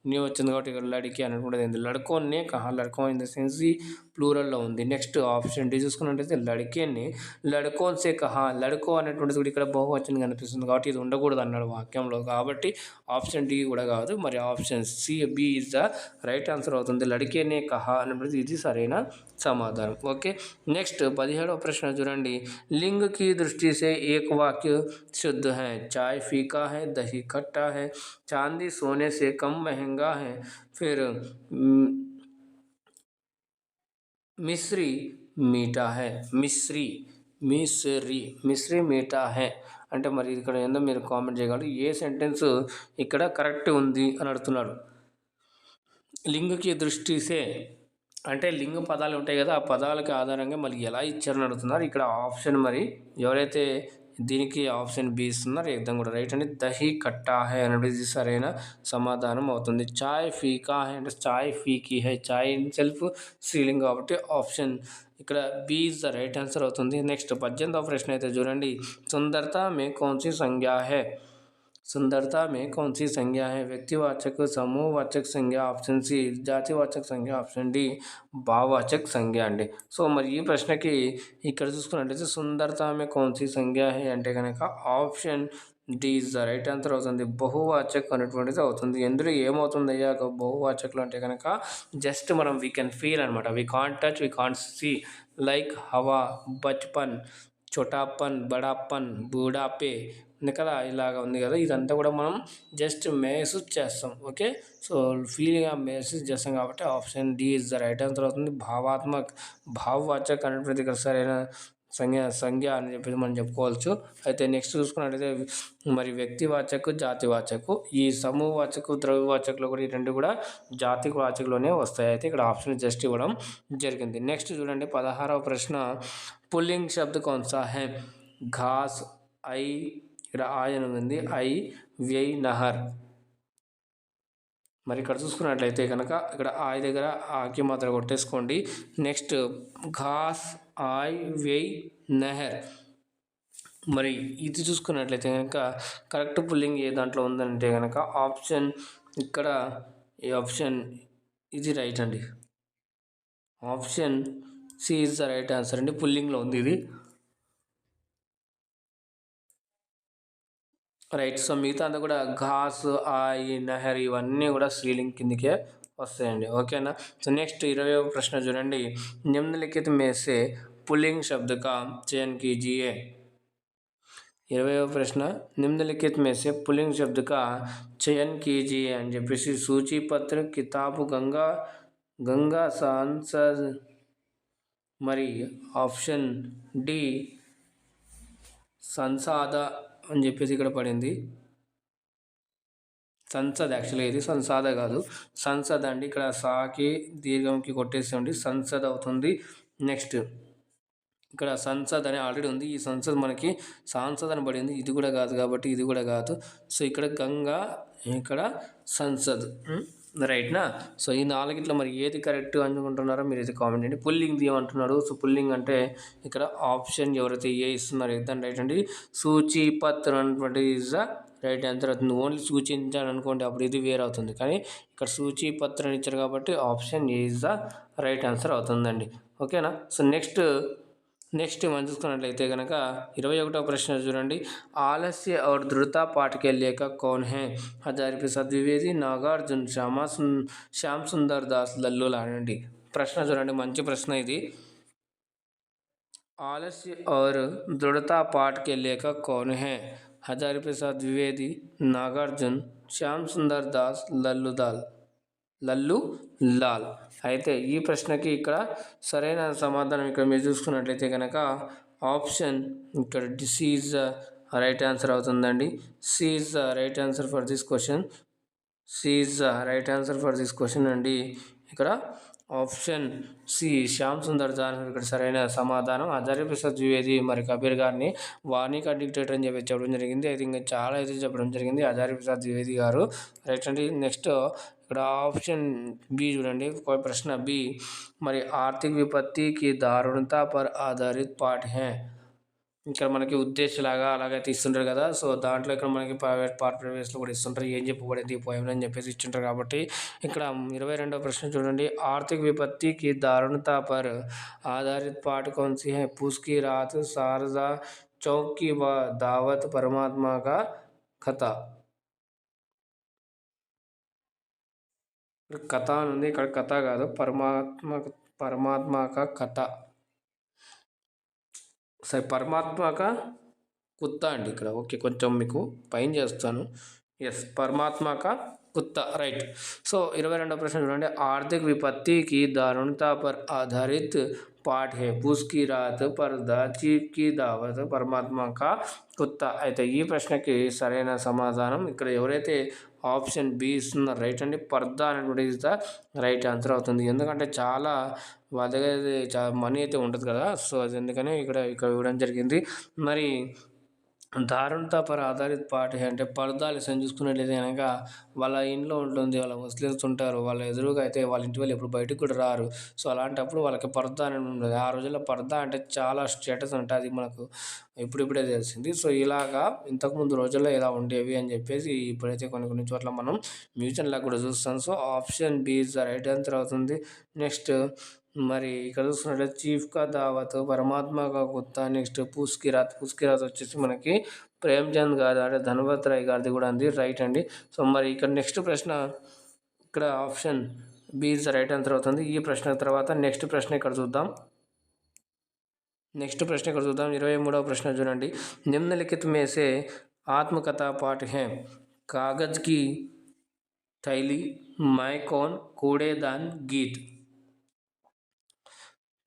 [SPEAKER 1] నే వచ్చింది కాబట్టి ఇక్కడ లడికి అనేటువంటిది ఏంది లడ్కోనే కహా లడ్కో ఇన్ ద సెన్స్ ఈ ప్లూరల్లో ఉంది. నెక్స్ట్ ఆప్షన్ డి చూసుకున్నట్లయితే లడికేని లడ్కోన్ సే కహా లడ్కో అనేటువంటిది కూడా ఇక్కడ బహువచనం కనిపిస్తుంది కాబట్టి ఇది ఉండకూడదు అన్నాడు వాక్యంలో. కాబట్టి ఆప్షన్ డి కూడా కాదు, మరి option C B is the right answer అవుతుంది. లడికేనే కహా అనేటువంటిది ఇది సరైన సమాధానం. ఓకే, నెక్స్ట్ 17వ ప్రశ్న చూడండి. లింग की दृष्टि से एक वाक्य शुद्ध है. चाय फीका है, दही खट्टा है, चांदी सोने से कम महंगा है, फिर मिश्री मीठा है. మిశ్రీ మీఠా హే అంటే మరి ఇక్కడ ఏందో మీరు కామెంట్ చేయగలరు. ఏ సెంటెన్స్ ఇక్కడ కరెక్ట్ ఉంది అని అడుగుతున్నాడు. లింగకి దృష్టిసే అంటే లింగ పదాలు ఉంటాయి కదా, ఆ పదాలకి ఆధారంగా మళ్ళీ ఎలా ఇచ్చారని అడుగుతున్నారు. ఇక్కడ ఆప్షన్ మరి ఎవరైతే దీనికి ఆప్షన్ బి ఇస్తున్నారు ఎగ్దాం కూడా రైట్ అండి. దహీ కట్టా హై అనేది సరైన సమాధానం అవుతుంది. చాయ్ ఫీకా హై అంటే చాయ్ ఫీకీ హై, చాయ్ ఇన్ సెల్ఫ్ స్త్రీలింగ్ కాబట్టి ఆప్షన్ ఇక్కడ B is the right answer అవుతుంది. నెక్స్ట్ 18వ ప్రశ్న అయితే చూడండి. సుందరతా మే కౌన్సీ సంజ్ఞా హై. सुंदरता में कौन सी संज्ञा है. व्यक्तिवाचक, समूहवाचक संज्ञा ఆప్షన్ సి, జాతివాచక సంజ్ఞ ఆప్షన్ డి, భావవాచక సంజ్ఞ అండి. సో మరి ఈ ప్రశ్నకి ఇక్కడ చూసుకున్నట్లయితే సుందరతా మే కౌన్ సి సంజ్ఞా హై అంటే కనుక option D is the right answer అవుతుంది. బహువాచక్ అనేటువంటిది అవుతుంది. ఎందులో ఏమవుతుంది అయ్యా బహువాచకులు అంటే కనుక జస్ట్ మనం వీ కెన్ ఫీల్ అనమాట. We can't touch, we can't see, like హవా, బచ్పన్, చోటాపన్, బడాపన్, బూడాపే కదా ఇలాగ ఉంది కదా, ఇదంతా కూడా మనం జస్ట్ మెసేజ్ చేస్తాం. ఓకే, సో ఫీల్గా మెసేజ్ చేస్తాం కాబట్టి option D is the right answer అవుతుంది. భావవాచక్ అనేటువంటి ఇక్కడ సరైన సంజ్ఞ అని చెప్పేసి మనం చెప్పుకోవచ్చు. అయితే నెక్స్ట్ చూసుకున్నట్లయితే మరి వ్యక్తివాచకు, జాతివాచకు, ఈ సమూహవాచకు, ద్రవ్యవాచకులు కూడా ఈ రెండు కూడా జాతివాచకులోనే వస్తాయి. అయితే ఇక్కడ ఆప్షన్ జస్ట్ ఇవ్వడం జరిగింది. నెక్స్ట్ చూడండి 16వ ప్రశ్న. పుల్లింగ్ శబ్ద కౌన్సా హై. ఘాస్, ఐ ఇక్కడ ఆయన ఉంది, ఐ వ్యయ్ నహర్. మరి ఇక్కడ చూసుకున్నట్లయితే కనుక ఇక్కడ ఆయ్ దగ్గర ఆకి మాత్రం కొట్టేసుకోండి. నెక్స్ట్ ఘాస్, ఆయ్ వ్యయ్ నహర్. మరి ఇది చూసుకున్నట్లయితే కనుక కరెక్ట్ పుల్లింగ్ ఏ దాంట్లో ఉందంటే కనుక ఆప్షన్ ఇక్కడ ఈ ఆప్షన్ ఇది రైట్ అండి. Option C is the right answer అండి. పుల్లింగ్లో ఉంది ఇది రైట్. సో మిగతా అంతా కూడా ఘాస్, ఆయి, నహర్ ఇవన్నీ కూడా స్త్రీలింగ్ కిందకే వస్తాయండి. ఓకేనా. సో నెక్స్ట్ 20వ ప్రశ్న చూడండి. నిమ్నలిఖిత में से पुल्लिंग शब्द का चयन कीजिए. 20వ ప్రశ్న. నిమ్నలిఖిత में से पुल्लिंग शब्द का चयन कीजिए అని చెప్పేసి సూచీపత్ర, కితాబు, గంగా సాంసద్, మరి ఆప్షన్ డి సంసాద అని చెప్పేసి ఇక్కడ పడింది. సంసద్ యాక్చువల్గా ఇది సంసాద కాదు, సంసద్ అండి. ఇక్కడ సాకి దీర్ఘంకి కొట్టేసేయండి, సంసద్ అవుతుంది. నెక్స్ట్ ఇక్కడ సంసద్ అని ఆల్రెడీ ఉంది, ఈ సంసద్ మనకి సాంసద్ అని పడింది, ఇది కూడా కాదు కాబట్టి ఇది కూడా కాదు. సో ఇక్కడ గంగా, ఇక్కడ సంసద్ రైట్నా. సో ఈ నాలుగిట్లో మరి ఏది కరెక్ట్ అనుకుంటున్నారో మీరు ఇది కామెంట్ చేయండి. పుల్లింగ్ ఏమంటున్నాడు. సో పుల్లింగ్ అంటే ఇక్కడ ఆప్షన్ ఎవరైతే ఏ ఇస్తున్నారో ఇద్దాం రైట్ అండి. సూచీపత్ర అనేటువంటి ఈజ్ ద రైట్ ఆన్సర్ అవుతుంది. ఓన్లీ సూచించాలనుకోండి అప్పుడు ఇది వేరే అవుతుంది, కానీ ఇక్కడ సూచీపత్రం ఇచ్చారు కాబట్టి option A is the right answer అవుతుందండి. ఓకేనా. సో నెక్స్ట్ మనం చూసుకున్నట్లయితే కనుక 21వ ప్రశ్న చూడండి. ఆలస్య और दृढ़ता पाठ के लेखक कौन है. हजारी प्रसाद द्विवेदी, नागार्जुन, శ్యామ్ సుందర్ దాస్, లల్లులా అండి. ప్రశ్న చూడండి, మంచి ప్రశ్న ఇది. आलस्य और दृढ़ता पाठ के लेखक कौन है. हजारी प्रसाद द्विवेदी, नागार्जुन, శ్యామ్ సుందర్ దాస్, లల్లు లాల్. అయితే ఈ ప్రశ్నకి ఇక్కడ సరైన సమాధానం ఇక్కడ మీరు చూసుకున్నట్లయితే కనుక ఆప్షన్ ఇక్కడ C is the right answer అవుతుందండి. C is the right answer for this question. C is the right answer for this question అండి. ఇక్కడ ఆప్షన్ సి శ్యామ్ సుందర్ దాస్ ఇక్కడ సరైన సమాధానం. హజారీ ప్రసాద్ ద్వివేది మరి కబీర్ గారిని వార్నిక డిక్టేటర్ అని చెప్పి చెప్పడం జరిగింది. అయితే ఇంకా చాలా అయితే చెప్పడం జరిగింది హజారీ ప్రసాద్ ద్వివేది గారు రైట్ అండి. నెక్స్ట్ ఇక్కడ ఆప్షన్ బి చూడండి, ప్రశ్న బి మరి ఆర్థిక విపత్తి కి దారుణता पर आधारित पाठ है. ఇక్కడ మనకి ఉద్దేశ్యలాగా అలాగైతే ఇస్తుంటారు కదా! సో, దాంట్లో ఇక్కడ మనకి ప్రైవేట్ పార్ట్ ప్రైవేట్స్‌లో కూడా ఇస్తుంటారు. ఏం చెప్పబడింది ఈ పోయెమ్‌లో అని చెప్పేసి ఇచ్చుంటారు కాబట్టి, ఇక్కడ 22వ ప్రశ్న చూడండి. ఆర్థిక విపత్తికి दारुणता पर आधारित पाठ कौन सी है? पूस की रात, शारदा चौक की दावत, परमात्मा का कथा. ఇక్కడ కథ అని ఉంది. ఇక్కడ కథ కాదు. పరమాత్మ కా కథ. సరే పరమాత్మ కా కుత్తా అండి ఇక్కడ. ఓకే. కొంచెం మీకు పైన చేస్తాను. యెస్. పరమాత్మ కా कुत्ता राइट. सो 22వ प्रश्न చూడండి. आर्थिक विपत्ति की दारुणता पर आधारित पाठ है. पूस की रात, पर्दा, चीफ की दावत, परमात्मा का कुत्ता. అయితే ఈ ప్రశ్నకి సరైన సమాధానం ఇక్కడ ఎవరైతే ఆప్షన్ బి ఇస్తున్నారో రైట్ అండి. పర్దా అనేటువంటిది ఇస్ ద రైట్ ఆన్సర్ అవుతుంది. ఎందుకంటే చాలా వాళ్ళ దగ్గర మనీ అయితే ఉంటుంది కదా! సో అది అందుకనే ఇక్కడ ఇవ్వడం జరిగింది. మరి దారుణత పర్ ఆధారిత పాట అంటే పర్దాలు చూసుకున్నట్లయితే కనుక వాళ్ళ ఇంట్లో ఉంటుంది. వాళ్ళ ముస్లిమ్స్ ఉంటారు. వాళ్ళ ఎదురుగా అయితే వాళ్ళ ఇంటి వాళ్ళు ఎప్పుడు బయటకు కూడా రారు. సో అలాంటప్పుడు వాళ్ళకి పర్దా అనేది ఉండదు. ఆ రోజుల్లో పర్దా అంటే చాలా స్టేటస్ ఉంటుంది. అది మనకు ఇప్పుడిప్పుడే తెలిసింది. సో ఇలాగా ఇంతకుముందు రోజుల్లో ఇలా ఉండేవి అని చెప్పేసి ఇప్పుడైతే కొన్ని చోట్ల మనం మ్యూజియంలా కూడా చూస్తాం. So option B is the right answer అవుతుంది. నెక్స్ట్ మరి ఇక్కడ చూసుకున్నట్లయితే చీఫ్ కా దావత్, పరమాత్మ కా కుత్తా, నెక్స్ట్ పూస్ కి రాత్ వచ్చేసి మనకి ప్రేమ్చంద్ గారు అంటే ధన్వత్ రాయ్ గారిది కూడా ఉంది రైట్ అండి. సో మరి ఇక్కడ నెక్స్ట్ ప్రశ్న ఇక్కడ option B is the right answer అవుతుంది. ఈ ప్రశ్న తర్వాత నెక్స్ట్ ప్రశ్న ఇక్కడ చూద్దాం. 23వ ప్రశ్న చూడండి. నిమ్నలిఖిत में से आत्मकथा पाठ है. कागज की थैली, मैं कौन, कूड़ेदान, गीत.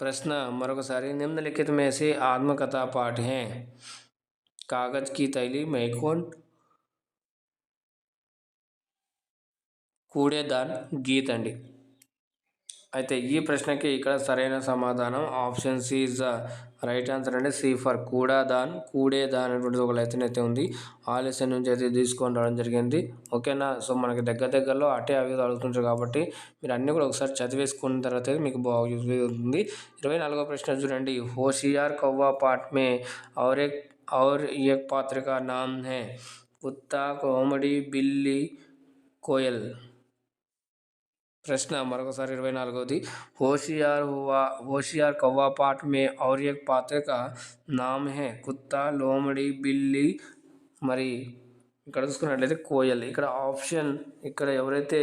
[SPEAKER 1] प्रश्न मरोकसारी. निम्नलिखित में से आत्मकथा पाठ हैं. कागज की थैली, मैं कौन, कूड़ेदान, गीत अंडी. అయితే ఈ ప్రశ్నకి ఇక్కడ సరైన సమాధానం option C is the right answer అండి. సి ఫర్ కూడేదాన్ అనేటువంటిది ఒక లెసన్ అయితే ఉంది. ఆ లెసన్ నుంచి అయితే తీసుకొని రావడం జరిగింది. ఓకేనా. సో మనకి దగ్గరలో అటే అవి అడుగుతుంటారు కాబట్టి మీరు అన్నీ కూడా ఒకసారి చదివేసుకున్న తర్వాత అయితే మీకు బాగా యూజ్ అవుతుంది. 24వ ప్రశ్న చూడండి. హోషియార్ కౌవా పాఠ్ మే और एक पात्र का नाम है. कुत्ता, कोमड़ी, बिल्ली, कोयल. प्रश्न मरोकसारी 24ది. होशियार कौवा पाठ में और एक पात्र का नाम है. కుత్తా, లోమడి, బిల్లి, మరి ఇక్కడ చూసుకున్నట్లయితే కోయల్. ఇక్కడ ఆప్షన్ ఇక్కడ ఎవరైతే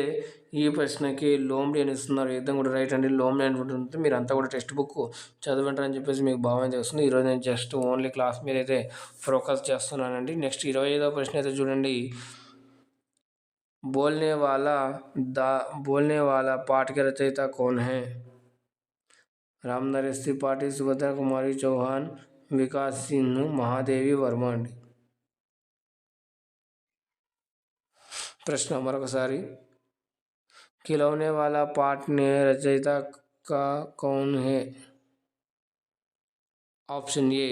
[SPEAKER 1] ఈ ప్రశ్నకి లోమ్డి అని ఇస్తున్నారో ఇద్దరు కూడా రైట్ అండి. లోమ్డి అని ఉంటుంది. మీరు అంతా కూడా టెక్స్ట్ బుక్ చదవంటారని చెప్పేసి మీకు భావన చేస్తుంది. ఈరోజు నేను జస్ట్ ఓన్లీ క్లాస్ మీద అయితే ఫోకస్ చేస్తున్నానండి. నెక్స్ట్ 25వ ప్రశ్న అయితే చూడండి. बोलने वाला पाठ के रचयिता कौन है. रामनरेश त्रिपाठी, सुभद्रा कुमारी चौहान, विकास सिंह, महादेवी वर्मा अंडी. प्रश्न मरोकसारी. खिलौने वाला पाठ ने रचयिता का कौन है. Option A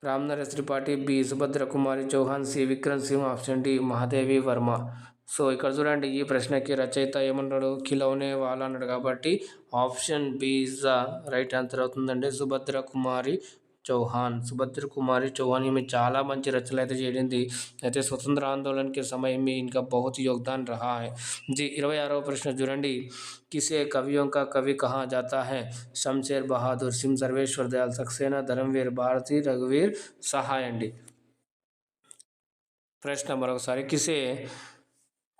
[SPEAKER 1] Ramnaresh Tripathi, B Subhadra Kumari Chauhan, C Vikram Singh, option D Mahadevi Verma. So ఇక్కడ చూడండి ఈ ప్రశ్నకి రచయిత ఏమన్నాడు. ఖిలౌనే వాలా అన్నాడు కాబట్టి option B is the right answer అవుతుందండి. సుభద్ర కుమారి చౌహాన్. ఈమె చాలా మంచి రచనలు అయితే చేయండి. అయితే స్వతంత్ర ఆందోళనకి సమయం में इनका बहुत योगदान रहा है. जी 26వ ప్రశ్న చూడండి. किसे कवियों का कवि कहा जाता है. शमशेर बहादुर, सिंह सर्वेश्वर दयाल सक्सेना, धर्मवीर भारती, रघुवीर सहाय अंडी. ప్రశ్న మరొకసారి. किसे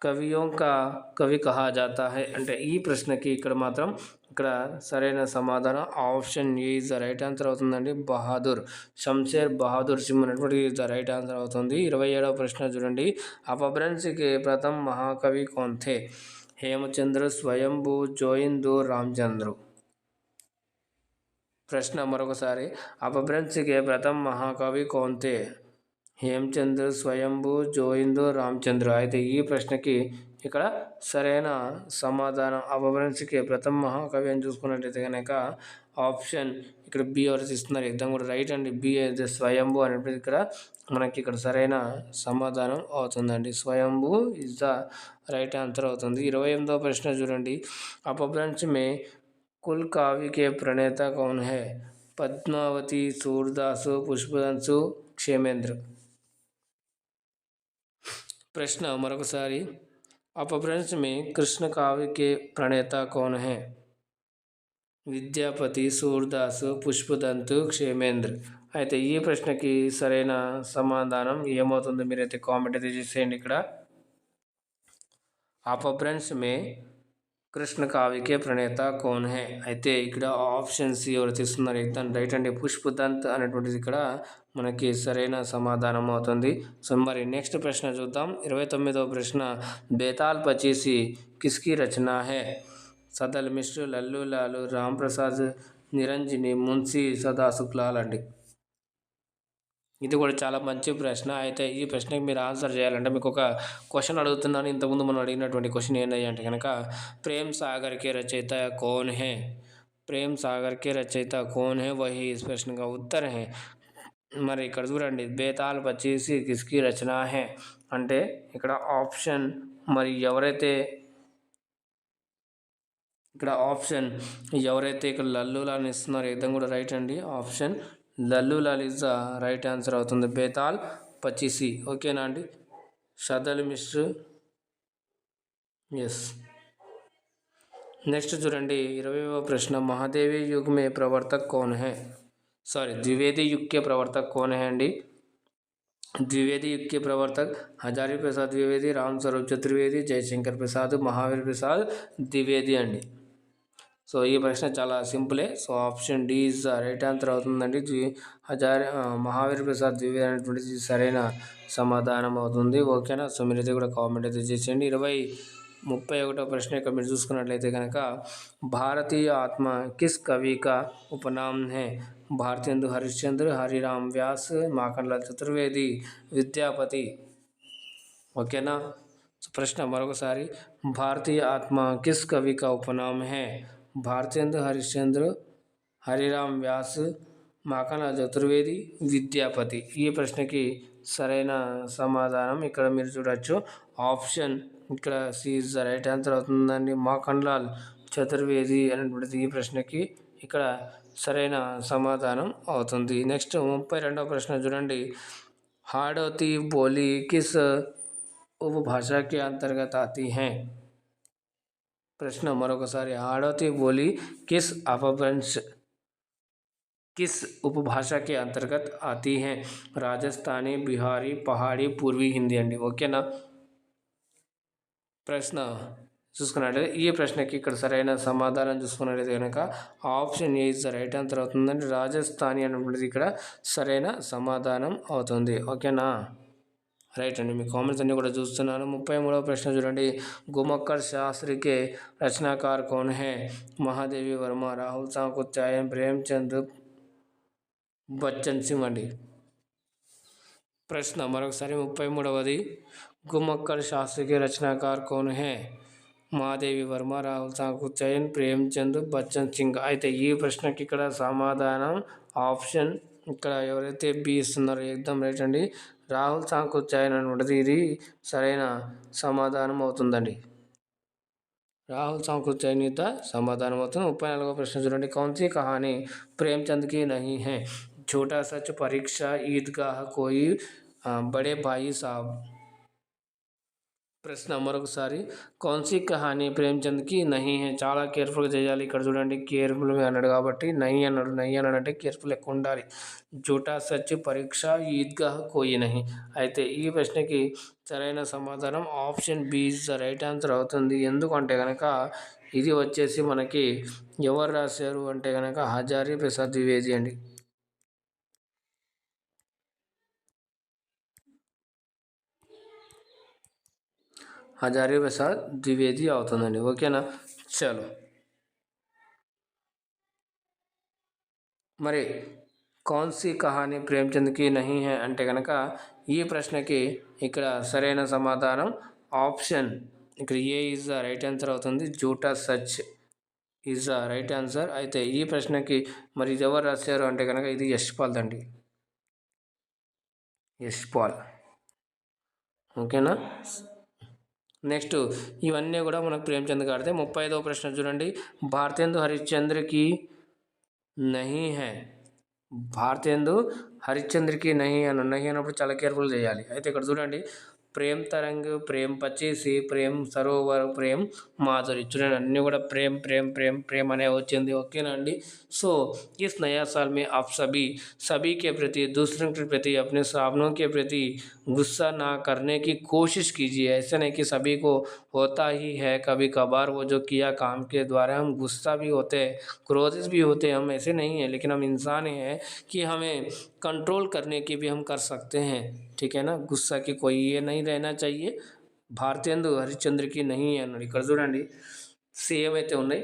[SPEAKER 1] కవియోం కా కవి కహా జాతా హై అంటే ఈ ప్రశ్నకి ఇక్కడ మాత్రం ఇక్కడ సరైన సమాధానం option A is the right answer అవుతుందండి. బహాదూర్, శంషేర్ బహాదూర్ సింగ్ అనేటువంటి ఇస్ ద రైట్ ఆన్సర్ అవుతుంది. 27వ ప్రశ్న చూడండి. अपभ्रंश के प्रथम महाकवि कौन थे. हेमचंद्र, स्वयंभू, जोइंदू, रामचंद्र. ప్రశ్న మరొకసారి. अपभ्रंश के प्रथम महाकवि कौन थे. హేమచంద్ర, స్వయంభూ, జోయిందు, రామచంద్ర. అయితే ఈ ప్రశ్నకి ఇక్కడ సరైన సమాధానం అపభ్రంశకి ప్రథమ మహాకవి అని చూసుకున్నట్టయితే కనుక ఆప్షన్ ఇక్కడ బి ఎవరైతే ఇస్తున్నారు ఎగ్జామ్ కూడా రైట్ అండి. బి అయితే స్వయంభూ అనేటువంటి ఇక్కడ మనకి ఇక్కడ సరైన సమాధానం అవుతుందండి. స్వయంభూ ఇస్ ద రైట్ ఆన్సర్ అవుతుంది. 28వ ప్రశ్న చూడండి. अपभ्रंश में कुल काव्य के प्रणेता कौन है? पद्मावती, सूरदास, पुष्पदंशु, क्षेमेंद्र। प्रश्न मरొకసారి अपभ्रंश में कृष्ण काव्य के प्रणेता कौन है? విద్యాపతి, సూర్దాసు, పుష్పదంతు, క్షేమేంద్ర. అయితే ఈ ప్రశ్నకి సరైన సమాధానం ఏమవుతుందో మీరైతే కామెంట్ అయితే చేసేయండి. ఇక్కడ अपभ्रंश में కృష్ణ కావ్యకే ప్రణేత కౌన్ హే. అయితే ఇక్కడ ఆప్షన్స్ ఎవరు తీస్తున్నారు ఎగ్జామ్ రైట్ అండి. పుష్పదంత్ అనేటువంటిది ఇక్కడ మనకి సరైన సమాధానం అవుతుంది. సో మరి నెక్స్ట్ ప్రశ్న చూద్దాం. 29వ ప్రశ్న బేతాల్ పచీసి కిస్కి రచన హే? సదల్ మిశ్ర, లల్లు లాలు, రామ్ ప్రసాద్, నిరంజని, మున్సి సదా శుక్లాల్ అండి. ఇది కూడా చాలా మంచి ప్రశ్న. అయితే ఈ ప్రశ్నకి మీరు ఆన్సర్ చేయాలంటే మీకు ఒక క్వశ్చన్ అడుగుతున్నాను. ఇంతకుముందు మనం అడిగినటువంటి క్వశ్చన్ ఏంటంటే అంటే కనుక ప్రేమ్ సాగర్ కే రచయిత కౌన్ హే? ప్రేమ్ సాగర్ కే రచయిత కౌన్ హే వహీ ఇస్ ప్రశ్న కా ఉత్తర్ హే. మరి ఇక్కడ చూడండి బేతాల్ పచీసి కిస్కి రచన హే అంటే ఇక్కడ ఆప్షన్ మరి ఎవరైతే ఇక్కడ లల్లు లాల్ ఇస్తున్నారు ఏదైనా కూడా రైట్ అండి. Option Lallu Lal is the right answer అవుతుంది. బేతాల్ పచీసి ఓకేనా అండి. సదల్ మిశ్ర ఎస్. నెక్స్ట్ చూడండి 20వ ప్రశ్న మహాదేవి యుగ్ మే ప్రవర్తక్ కౌన్ హే? ద్వివేది యుగ్ కే ప్రవర్తక్ కౌన్ హే అండి. द्विवेदी युग के प्रवर्तक हजारी प्रसाद द्विवेदी, राम स्वरूप चतुर्वेदी, जयशंकर प्रसाद, महावीर प्रसाद द्विवेदी अंडी. సో ఈ ప్రశ్న చాలా సింపులే. So option D is the right answer అవుతుందండి. మహావీర్ ప్రసాద్ ద్వివేది అనేటువంటిది సరైన సమాధానం అవుతుంది. ఓకేనా. సో మీరైతే కూడా కామెంట్ అయితే చేసేయండి. 31వ ప్రశ్న ఇక్కడ మీరు చూసుకున్నట్లయితే కనుక భారతీయ ఆత్మ కిస్ కవి కా ఉపనామ్ హే? भारतेंदु हरिश्चंद्र, हरिराम व्यास, माखनलाल चतुर्वेदी, विद्यापति. ఓకేనా. ప్రశ్న మరొకసారి భారతీయ ఆత్మ కిస్ కవి కా ఉపనామ్ హే? भारतेंदु हरिश्चंद्र, हरिराम व्यास, మాఖన్లాల్ చతుర్వేది, విద్యాపతి. ఈ ప్రశ్నకి సరైన సమాధానం ఇక్కడ మీరు చూడొచ్చు. ఆప్షన్ ఇక్కడ C is the right answer అవుతుందండి. మాఖన్లాల్ చతుర్వేది అనేటువంటిది ఈ ప్రశ్నకి ఇక్కడ సరైన సమాధానం అవుతుంది. నెక్స్ట్ 32వ ప్రశ్న చూడండి. हाड़ौती बोली किस उपभाषा के अंतर्गत आती है? प्रश्न मरొకసారి हाड़ौती बोली किस उपभाषा के अंतर्गत आती है? राजस्थानी, बिहारी, पहाड़ी, पूर्वी हिंदी अंडी. ఓకేనా. ప్రశ్న చూసుకున్నట్లయితే ఈ ప్రశ్నకి ఇక్కడ సరైన సమాధానం చూసుకున్నట్లయితే కనుక option A is the right answer అవుతుందండి. రాజస్థానీ అనేటువంటిది ఇక్కడ సరైన సమాధానం అవుతుంది. ఓకేనా. రైట్ అండి. మీ కామెంట్స్ అన్నీ కూడా చూస్తున్నాను. 33వ ప్రశ్న చూడండి. గుమక్కర్ శాస్త్రికే రచనాకార్ కౌన్ హే? మహాదేవి వర్మ, రాహుల్ సాంకృత్యాయన్, ప్రేమ్చంద్, బచ్చన్ సింగ్ అండి. ప్రశ్న మరొకసారి 33వది గుమక్కర్ శాస్త్రికే రచనాకార్ కౌన్ హే? మహాదేవి వర్మ, రాహుల్ సాంకృత్యాయన్, ప్రేమ్చంద్, బచ్చన్ సింగ్. అయితే ఈ ప్రశ్నకి ఇక్కడ సమాధానం ఆప్షన్ ఇక్కడ ఎవరైతే బి ఇస్తున్నారో ఎగ్జామ్ రైట్ అండి. రాహుల్ సాంకృత్యాయన్ అనుకుంటుంది ఇది సరైన సమాధానం అవుతుందండి. రాహుల్ సాంకృత్యాయన్ యొక్క సమాధానం అవుతుంది. 34వ ప్రశ్న చూడండి. కౌన్సీ కహానీ ప్రేమ్చంద్కి నహీ హై? छोटा सच, परीक्षा, ईदगाह, कोई बड़े भाई साहब. ప్రశ్న మరొకసారి కౌన్సీ కహానీ ప్రేమ్చంద్కి నహీ హే? చాలా కేర్ఫుల్గా చేయాలి. ఇక్కడ చూడండి కేర్ఫుల్గా అన్నాడు కాబట్టి నహీ అన్నాడు అంటే కేర్ఫుల్ ఎక్కువ ఉండాలి. జూటా సచ్, పరీక్ష, ఈద్గాహ్, కోయి నహీ. అయితే ఈ ప్రశ్నకి సరైన సమాధానం option B is the right answer అవుతుంది. ఎందుకంటే కనుక ఇది వచ్చేసి మనకి ఎవరు రాశారు అంటే కనుక హజారీ ప్రసాద్ ద్వివేది అండి. హజారీ ప్రసాద్ ద్వివేది అవుతుందండి. ఓకేనా. చలో మరి కౌన్సీ కహానీ ప్రేమ్చంద్కి నహీ హై అంటే కనుక ఈ ప్రశ్నకి ఇక్కడ సరైన సమాధానం ఆప్షన్ ఇక్కడ A is the right answer అవుతుంది. Jhootha Sach is the right answer. అయితే ఈ ప్రశ్నకి మరి ఇది ఎవరు రాశారు అంటే కనుక ఇది యశ్పాల్ అండి. యశ్పాల్. ఓకేనా. నెక్స్ట్ ఇవన్నీ కూడా మనకు ప్రేమచంద్ గారిదే. 35వ ప్రశ్న చూడండి, भारतेंदु हरिश्चंद्र की नहीं है. భారతేందు హరిశ్చంద్రకి నహి అన్నప్పుడు చాలా కేర్ఫుల్ చేయాలి. అయితే ఇక్కడ చూడండి, ప్రేమ్ తరంగ్, ప్రేమ్ పచ్చీసి, ప్రేమ్ సరోవర్, ప్రేమ్ మాధురి, చూడండి అన్నీ కూడా ప్రేమ్ ప్రేమ్ ప్రేమ్ ప్రేమ్ అనే వచ్చింది. ఓకేనా అండి. సో ఇస్ నయా साल में आप सभी के प्रति, दूसरों के प्रति, अपने सपनों के प्रति गुस्सा ना करने की कोशिश कीजिए. ऐसा नहीं कि सभी को होता ही है, कभी कभार वो जो किया काम के द्वारा हम गुस्सा भी होते हैं, क्रोधित भी होते हैं, हम ऐसे नहीं हैं, लेकिन हम इंसान हैं कि हमें कंट्रोल करने की भी हम कर सकते हैं. ठीक है ना. गुस्सा की कोई ये नहीं रहना चाहिए. భారతేందు హరిశ్చంద్రకి నహి అన్నాడు. ఇక్కడ చూడండి సేమ్ అయితే ఉన్నాయి.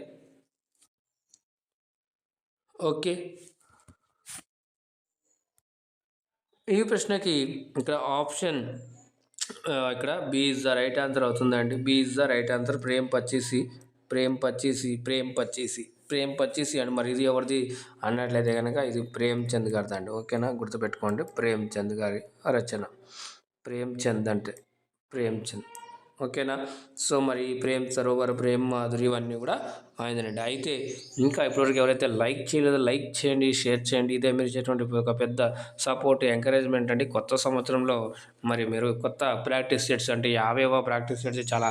[SPEAKER 1] ఓకే, ఈ ప్రశ్నకి ఇక్కడ ఆప్షన్ ఇక్కడ B is the right answer అవుతుందండి. B is the right answer. Prem Pachisi, Prem Pachisi, Prem Pachisi, Prem Pachisi అండి. మరి ఇది ఎవరిది అన్నట్లయితే కనుక ఇది ప్రేమ్చంద్ గారిది అండి. ఓకేనా, గుర్తుపెట్టుకోండి, ప్రేమ్చంద్ గారి రచన. ప్రేమ్చంద్ అంటే ప్రేమ్చంద్. ఓకేనా. సో మరి ప్రేమ్ సరోవర్, ప్రేమ్ మాధురి ఇవన్నీ కూడా ఆయనండి. అయితే ఇంకా ఇప్పటివరకు ఎవరైతే లైక్ చేయలేదో లైక్ చేయండి, షేర్ చేయండి. ఇదే మీరు చేసేటువంటి ఒక పెద్ద సపోర్ట్, ఎంకరేజ్మెంట్ అండి. కొత్త సంవత్సరంలో మరి మీరు కొత్త ప్రాక్టీస్ సెట్స్ అంటే 50వ ప్రాక్టీస్ సెట్స్ చాలా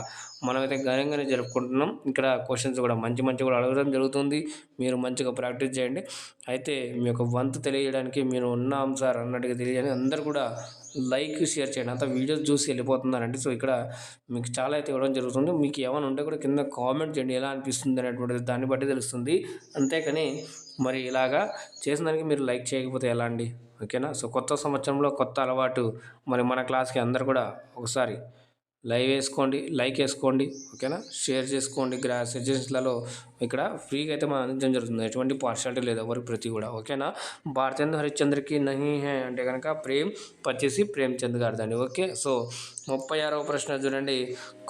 [SPEAKER 1] మనమైతే ఘనంగానే జరుపుకుంటున్నాం. ఇక్కడ క్వశ్చన్స్ కూడా మంచి కూడా అడగడం జరుగుతుంది. మీరు మంచిగా ప్రాక్టీస్ చేయండి. అయితే మీ యొక్క వంతు తెలియజేయడానికి మీరు ఉన్నాం సార్ అన్నట్టుగా తెలియజేయండి. అందరూ కూడా లైక్ షేర్ చేయండి. అంతా వీడియోస్ చూసి వెళ్ళిపోతున్నారండి. సో ఇక్కడ మీకు చాలా అయితే ఇవ్వడం జరుగుతుంది. మీకు ఏమైనా ఉంటే కూడా కింద కామెంట్ చేయండి, ఎలా అనిపిస్తుంది అనేటువంటిది, దాన్ని బట్టి తెలుస్తుంది. అంతేకాని మరి ఇలాగా చేసిన దానికి మీరు లైక్ చేయకపోతే ఎలా అండి. ఓకేనా. సో కొత్త సంవత్సరంలో కొత్త అలవాటు. మరి మన క్లాస్కి అందరు కూడా ఒకసారి లైక్ వేసుకోండి. ఓకేనా. షేర్ చేసుకోండి. సజెషన్స్లలో ఇక్కడ ఫ్రీగా అయితే మనం అందించడం జరుగుతుంది. ఎటువంటి పార్షాలిటీ లేదు ఎవరికి ప్రతి కూడా. ఓకేనా. భారతేందు హరిశ్చంద్రకి నహి హై అంటే కనుక ప్రేమ్ పచ్చేసి ప్రేమ్చంద్ గారిదండి. ఓకే. సో 36వ ప్రశ్న చూడండి,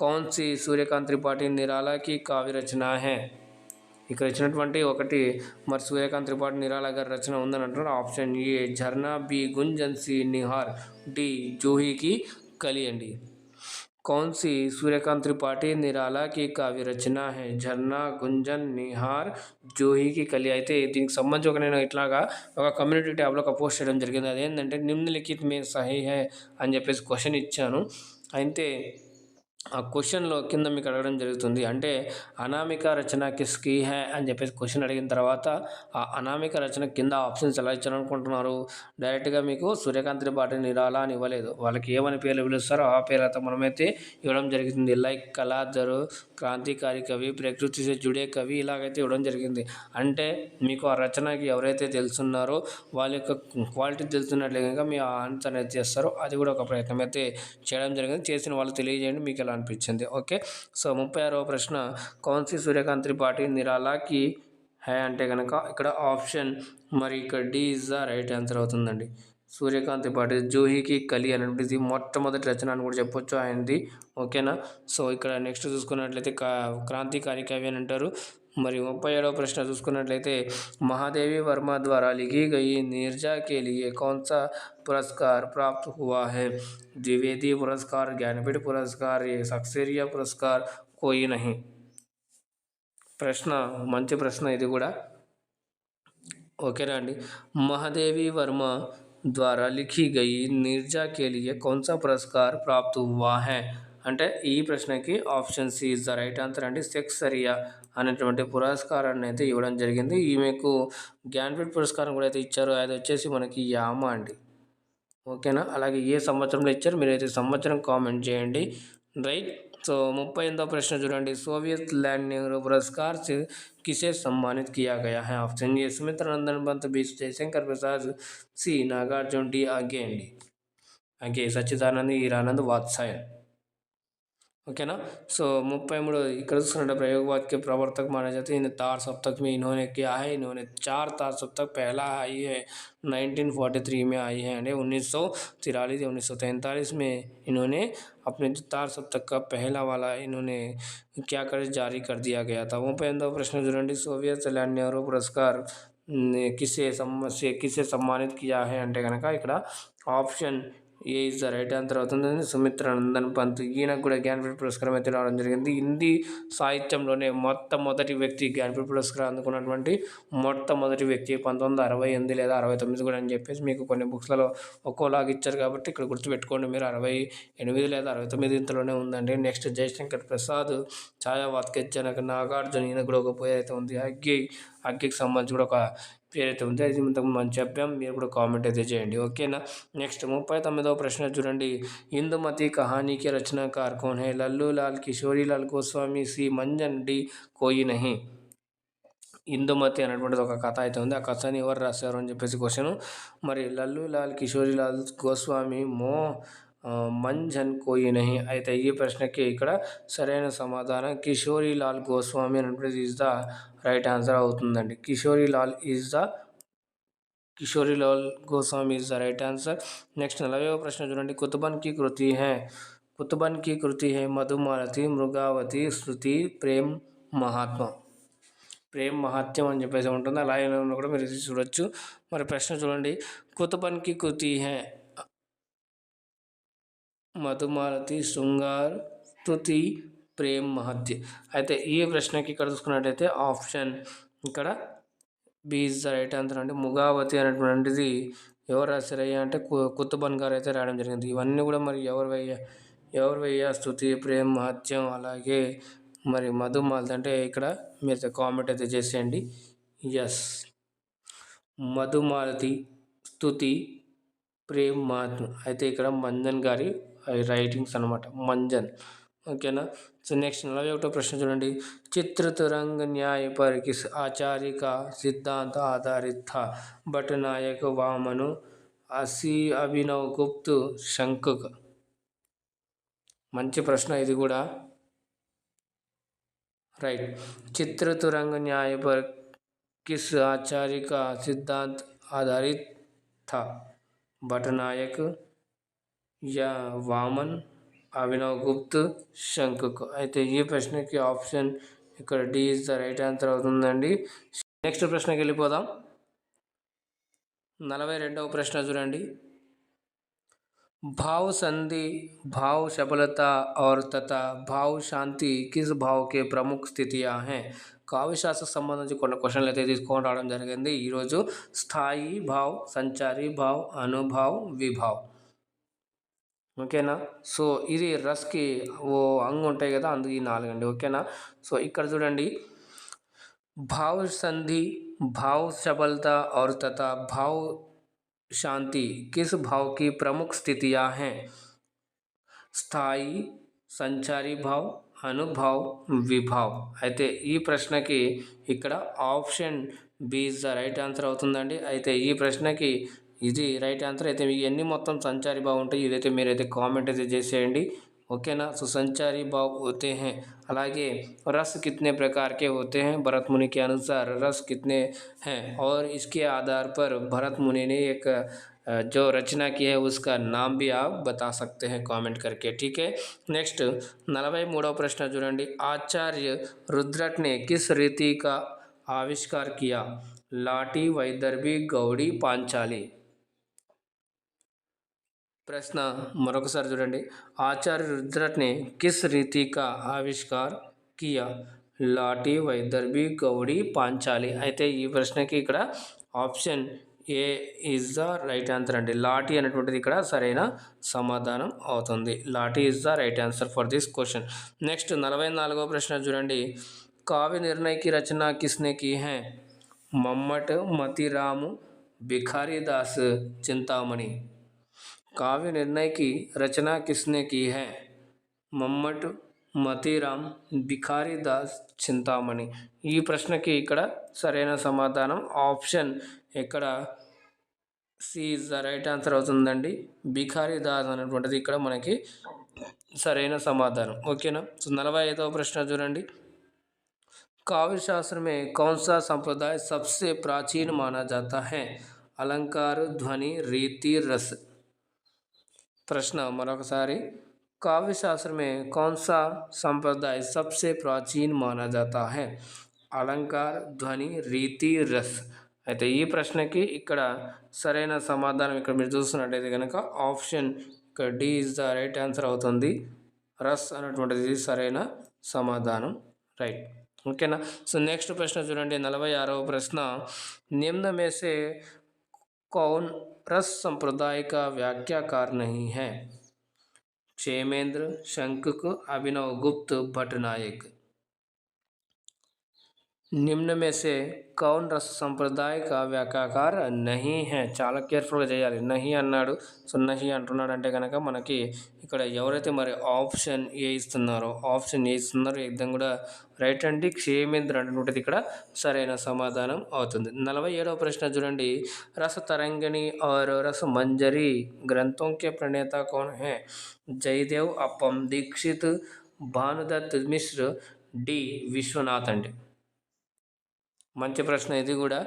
[SPEAKER 1] కౌన్ సి సూర్యకాంత్ త్రిపాఠి నిరాలాకి కావ్య రచన హై. ఇక్కడ ఇచ్చినటువంటి ఒకటి మరి సూర్యకాంత్ త్రిపాఠి నిరాలా గారి రచన ఉందని అంటున్నారు. Option A Jharna, B Gunjan, C Nihar, D జూహీకి కలి అండి. कौन सी सूर्यकांत त्रिपाठी निराला की काव्य रचना है. झरना, गुंजन, నిహార్, జూహీకి కలి. అయితే దీనికి సంబంధించి నేను ఇట్లాగా ఒక కమ్యూనిటీ ట్యాబ్లో ఒక పోస్ట్ చేయడం జరిగింది. అదేంటంటే నిమ్నలిఖిత్ మే సహీ హై అని చెప్పేసి క్వశ్చన్ ఇచ్చాను. అయితే ఆ క్వశ్చన్లో కింద మీకు అడగడం జరుగుతుంది. అంటే అనామిక రచన కిస్కి హై అని చెప్పేసి క్వశ్చన్ అడిగిన తర్వాత ఆ అనామిక రచన కింద ఆప్షన్స్ ఎలా ఇచ్చారనుకుంటున్నారు. డైరెక్ట్గా మీకు సూర్యకాంత్ త్రిపాఠి నిరాలా అని ఇవ్వలేదు. వాళ్ళకి ఏమని పేర్లు పిలుస్తారో ఆ పేర్లతో మనమైతే ఇవ్వడం జరుగుతుంది. లైక్ కళాధరు, క్రాంతికారి కవి, ప్రకృతి సే జుడే కవి, ఇలాగైతే ఇవ్వడం జరిగింది. అంటే మీకు ఆ రచనకి ఎవరైతే తెలుసున్నారో వాళ్ళ యొక్క క్వాలిటీ తెలుసున్నట్లే కనుక మీ ఆన్సర్ అనేది చేస్తారో అది కూడా ఒక ప్రయత్నం అయితే చేయడం జరిగింది. చేసిన వాళ్ళు తెలియజేయండి మీకు ఎలా అనిపించింది. ఓకే. సో 36వ ప్రశ్న, కౌన్ సి సూర్యకాంత్ త్రిపాఠి నిరాలాకి హై అంటే కనుక ఇక్కడ ఆప్షన్ మరి ఇక్కడ D is the right answer అవుతుందండి. సూర్యకాంత్ త్రిపాఠి జూహీకి కలి అనేటువంటిది మొట్టమొదటి రచన అని కూడా చెప్పొచ్చు ఆయనది. ఓకేనా. సో ఇక్కడ నెక్స్ట్ చూసుకున్నట్లయితే క్రాంతికారి కవి అని అంటారు. మరి 37వ ప్రశ్న చూసుకున్నట్లయితే महादेवी वर्मा द्वारा लिखी गई नीरजा के लिए कौन सा पुरस्कार प्राप्त हुआ है. द्विवेदी पुरस्कार, ज्ञानपीठ पुरस्कार, ये सक्सेरिया पुरस्कार, कोई नहीं. ప్రశ్న మంచి ప్రశ్న ఇది కూడా. ఓకేనా అండి. महादेवी वर्मा द्वारा लिखी गई नीरजा के लिए कौन सा पुरस्कार प्राप्त हुआ है అంటే ఈ ప్రశ్నకి option C is the right answer అండి. సెక్సరియా అనేటువంటి పురస్కారాన్ని అయితే ఇవ్వడం జరిగింది. ఈమెకు జ్ఞానపీఠ్ పురస్కారం కూడా అయితే ఇచ్చారు. అది వచ్చేసి మనకి యామ అండి. ఓకేనా. అలాగే ఏ సంవత్సరంలో ఇచ్చారు మీరైతే సంవత్సరం కామెంట్ చేయండి. రైట్. సో 38వ ప్రశ్న చూడండి, सोवियत लैंड नेहरू पुरस्कार से किसे सम्मानित किया गया है. Option A Sumitra Nandan Pant, B Jaishankar Prasad, C Nagarjun, D आगे అండి. आगे सच्चिदानंद हीरानंद वात्सायन. ओके ना. सो 33 ఇక్కడ చూసుకుంటే प्रयोगवाद के प्रवर्तक माने जाते हैं. इन तार सप्तक में इन्होंने क्या है, इन्होंने 4 तार सप्तक पहला आई है 1943 में आई है, 1943 या 1943 में इन्होंने अपने तार सप्तक का पहला वाला इन्होंने क्या कर जारी कर दिया गया था. 35వ प्रश्न చూడండి, सोवियत लैंड नेहरू पुरस्कार किसे सम्मानित किया है అంటే కనుక ఇక్కడ option A is the right answer అవుతుంది. సుమిత్రానందన్ పంత్, ఈయనకు కూడా జ్ఞానపీఠ పురస్కారం అయితే రావడం జరిగింది. హిందీ సాహిత్యంలోనే మొట్టమొదటి వ్యక్తి జ్ఞానపీఠ పురస్కారం అందుకున్నటువంటి మొట్టమొదటి వ్యక్తి 1968 లేదా 69 కూడా అని చెప్పేసి మీకు కొన్ని బుక్స్లలో ఒక్కోలాగా ఇచ్చారు కాబట్టి ఇక్కడ గుర్తుపెట్టుకోండి మీరు. 68 లేదా 69 ఇంతలోనే ఉందండి. నెక్స్ట్ జయశంకర్ ప్రసాద్, ఛాయావాత్ కే జనక్, నాగార్జున, ఈయన కూడా ఒక పేరు అయితే ఉంది. అగ్గికి సంబంధించి కూడా ఒక పేరు అయితే ఉంది. అది ఇంతకు మనం చెప్పాం, మీరు కూడా కామెంట్ అయితే చేయండి, ఓకేనా. నెక్స్ట్ 39వ ప్రశ్న చూడండి. ఇందుమతి కహానీ కే రచనాకార్ కౌన్ హై? లల్లు లాల్, కిషోరీ లాల్ గోస్వామి, సి మంజన్, డి కోయి నహీ. ఇందుమతి అనేటువంటిది ఒక కథ అయితే ఉంది. ఆ కథని ఎవరు రాశారు అని చెప్పేసి క్వశ్చన్. మరి లల్లు లాల్, కిషోరీ లాల్ గోస్వామి, మంజన్ కోయి నహీ. అయితే ఈ ప్రశ్నకి ఇక్కడ సరైన సమాధానం కిషోరీ లాల్ గోస్వామి అనేటువంటిది ఈజ్ ద రైట్ ఆన్సర్ అవుతుందండి. Kishori Lal Goswami is the right answer. Next 40వ ప్రశ్న చూడండి. కుతుబన్ కి కృతి హై మధుమాలతి, మృగావతి, శృతి, ప్రేమ్ మహాత్మ్యం అని చెప్పేసి ఉంటుంది. అలాగే కూడా మీరు చూడొచ్చు. మరి ప్రశ్న చూడండి. కుతుబన్ కి కృతి హై మధుమాలతి, శృంగార్, స్తుతి, ప్రేమ్ మహత్య. అయితే ఈ ప్రశ్నకి ఇక్కడ చూసుకున్నట్టయితే ఆప్షన్ ఇక్కడ B is the right answer అండి. ముగావతి అనేటువంటిది ఎవరు రాశారయ్యా అంటే కుతుబన్ గారు అయితే రాయడం జరిగింది. ఇవన్నీ కూడా మరి ఎవరివయ్యా స్తుతి, ప్రేమ్ మహత్యం, అలాగే మరి మధుమాలతి అంటే ఇక్కడ మీరు కామెంట్ అయితే చేసేయండి. ఎస్, మధుమాలతి, స్తుతి, ప్రేమ్ మహాత్మ్యం అయితే ఇక్కడ మంజన్ గారి రైటింగ్స్ అనమాట, మంజన్, ఓకేనా. సో నెక్స్ట్ 41వ ప్రశ్న చూడండి. చిత్రతురంగ న్యాయ पर किस आचार्य का सिद्धांत आधारित था? भट्टनायक, वामन, అభినవ్ గుప్త్, శంకుక్. మంచి ప్రశ్న ఇది కూడా. రైట్. చిత్రతురంగ న్యాయ पर किस आचार्य का सिद्धांत आधारित था? भट्टनायक या वामन, అభినవ్ గుప్త్, శంకుక్. అయితే ఈ ప్రశ్నకి ఆప్షన్ ఇక్కడ D is the right answer అవుతుందండి. నెక్స్ట్ ప్రశ్నకి వెళ్ళిపోదాం. 42వ ప్రశ్న చూడండి. भाव संधि, भाव सफलता और तथा भाव शांति किस भाव के प्रमुख स्थितियां हैं? కావ్యశాస్త్రకు సంబంధించి కొన్ని క్వశ్చన్లు అయితే తీసుకొని రావడం జరిగింది ఈరోజు. స్థాయి భావ్, సంచారీ భావ్, అనుభావ్, విభావ్, ఓకేనా. సో ఇది రస్కి ఓ అంగు ఉంటాయి కదా, అందుకు ఈ 4 అండి, ఓకేనా. సో ఇక్కడ చూడండి. भाव संधि, भाव सफलता और तथा भाव शांति किस भाव की प्रमुख स्थितियां हैं? స్థాయి, సంచారీ భావ్, అనుభావ్, విభావ్. అయితే ఈ ప్రశ్నకి ఇక్కడ option B is the right answer అవుతుందండి. అయితే ఈ ప్రశ్నకి ఇది రైట్ ఆన్సర్. అయితే ఇవన్నీ మొత్తం సంచారీ భావ్ ఉంటాయి. ఇదైతే మీరైతే కామెంట్ అయితే చేసేయండి, ఓకేనా. సో సంచారీ భావ్ होते हैं. అలాగే रस कितने प्रकार के होते हैं? भरत मुनि के अनुसार रस कितने हैं? और इसके आधार पर भरत मुनि ने एक जो रचना की है उसका नाम भी आप बता सकते हैं कमेंट करके, ठीक है. नेक्स्ट 43వ प्रश्न చూడండి. आचार्य रुद्रट ने किस रीति का आविष्कार किया? लाठी, वैदर्भी, गौड़ी, पांचाली. प्रश्न మరొకసారి చూడండి. आचार्य रुद्रट ने किस रीति का आविष्कार किया? లాఠీ, వైదర్భి, గౌడి, పాంచాలి. అయితే ఈ ప్రశ్నకి ఇక్కడ option A is the right answer అండి. లాఠీ అనేటువంటిది ఇక్కడ సరైన సమాధానం అవుతుంది. Lathi is the right answer for this question. Next 44వ ప్రశ్న చూడండి. కావ్య నిర్ణయ కి రచన కిస్నే की है? మమ్మట్, మతిరాము, భిఖారీదాస్, చింతామణి. కావ్య నిర్ణయ की रचना किसने की है? మమ్మట్, మతిరామ్, భిఖారీదాస్, చింతామణి. ఈ ప్రశ్నకి ఇక్కడ సరైన సమాధానం ఆప్షన్ ఇక్కడ C is the right answer అవుతుందండి. భిఖారీదాస్ అనేటువంటిది ఇక్కడ మనకి సరైన సమాధానం, ఓకేనా. సో 45వ ప్రశ్న చూడండి. काव्यशास्त्र में कौन सा संप्रदाय सबसे प्राचीन माना जाता है? अलंकार, ध्वनि, रीति, रस. प्रश्न मरొకసారి. काव्यशास्त्र में कौन सा संप्रदाय सबसे प्राचीन माना जाता है? अलंकार, ध्वनि, रीति, रस. అయితే ఈ ప్రశ్నకి ఇక్కడ సరైన సమాధానం ఇక్కడ మీరు చూస్తున్నట్టయితే కనుక ఆప్షన్ ఇక్కడ D is the right answer అవుతుంది. రస్ అన్నటువంటిది సరైన సమాధానం. రైట్, ఓకేనా. సో నెక్స్ట్ ప్రశ్న చూడండి, 46వ ప్రశ్న. నిమ్న में से कौन रस संप्रदाय का व्याख्याकार नहीं है? क्षेमेंद्र, शंकुक, अभिनव गुप्त, भट्टनायक. నిమ్న में से कौन रस संप्रदाय का వ్యాఖ్యాకార్ नहीं है? చాలా కేర్ఫుల్గా చేయాలి. నహి అన్నాడు, సో నహి అంటున్నాడు అంటే కనుక మనకి ఇక్కడ ఎవరైతే మరి ఆప్షన్ ఏ ఇస్తున్నారో ఎగ్జామ్ కూడా రైట్ అండి. క్షేమేంద్ర అనేటువంటిది ఇక్కడ సరైన సమాధానం అవుతుంది. 47వ ప్రశ్న చూడండి, रस तरंगिणी और रस मंजरी ग्रंथों के प्रणेता कौन है? जयदेव, अप्पम दीक्षित, భానుదత్ మిశ్ర, డి విశ్వనాథ్ అండి. మంచి ప్రశ్న ఇది కూడా.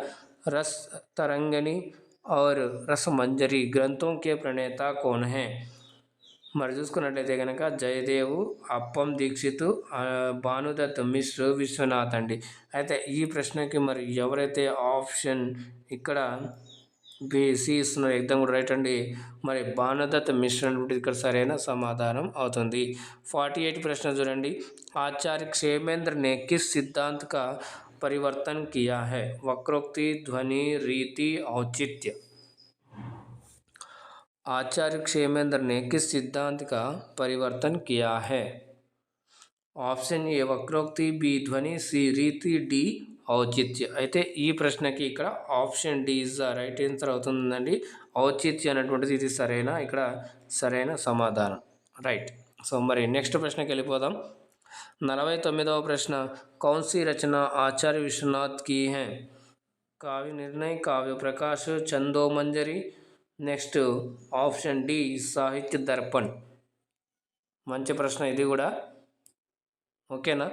[SPEAKER 1] रस तरंगिणी और रस मंजरी ग्रंथों के प्रणेता कौन है? మరి చూసుకున్నట్లయితే కనుక జయదేవు, అప్పం దీక్షిత్, భానుదత్ మిశ్ర, విశ్వనాథ్ అండి. అయితే ఈ ప్రశ్నకి మరి ఎవరైతే ఆప్షన్ ఇక్కడ సి ఇస్తున్నారు ఎగ్జామ్ కూడా రైట్ అండి. మరి భానుదత్ మిశ్ర అంటే ఇక్కడ సరైన సమాధానం అవుతుంది. 48 ప్రశ్న చూడండి, ఆచార్య क्षेमेंद्र ने किस सिद्धांत का परिवर्तन किया है? वक्रोक्ति, ध्वनि, रीति, औचित्य. आचार्य क्षेमेंद्र ने किस सिद्धांत का परिवर्तन किया है? ఆప్షన్ ఏ వక్రోక్తి, బి ధ్వని, సి రీతి, డి ఔచిత్య. అయితే ఈ ప్రశ్నకి ఇక్కడ option D is the right answer అవుతుందండి. ఔచిత్య అనేటువంటిది ఇది ఇక్కడ సరైన సమాధానం. రైట్. సో మరి నెక్స్ట్ ప్రశ్నకి వెళ్ళిపోదాం. 49వ ప్రశ్న, కౌన్సీ రచన ఆచార్య విశ్వనాథ్ की है? Kavya Nirnay, Kavya Prakash, Chandomanjari. Next option D Sahitya Darpan. మంచి ప్రశ్న ఇది కూడా, ఓకేనా.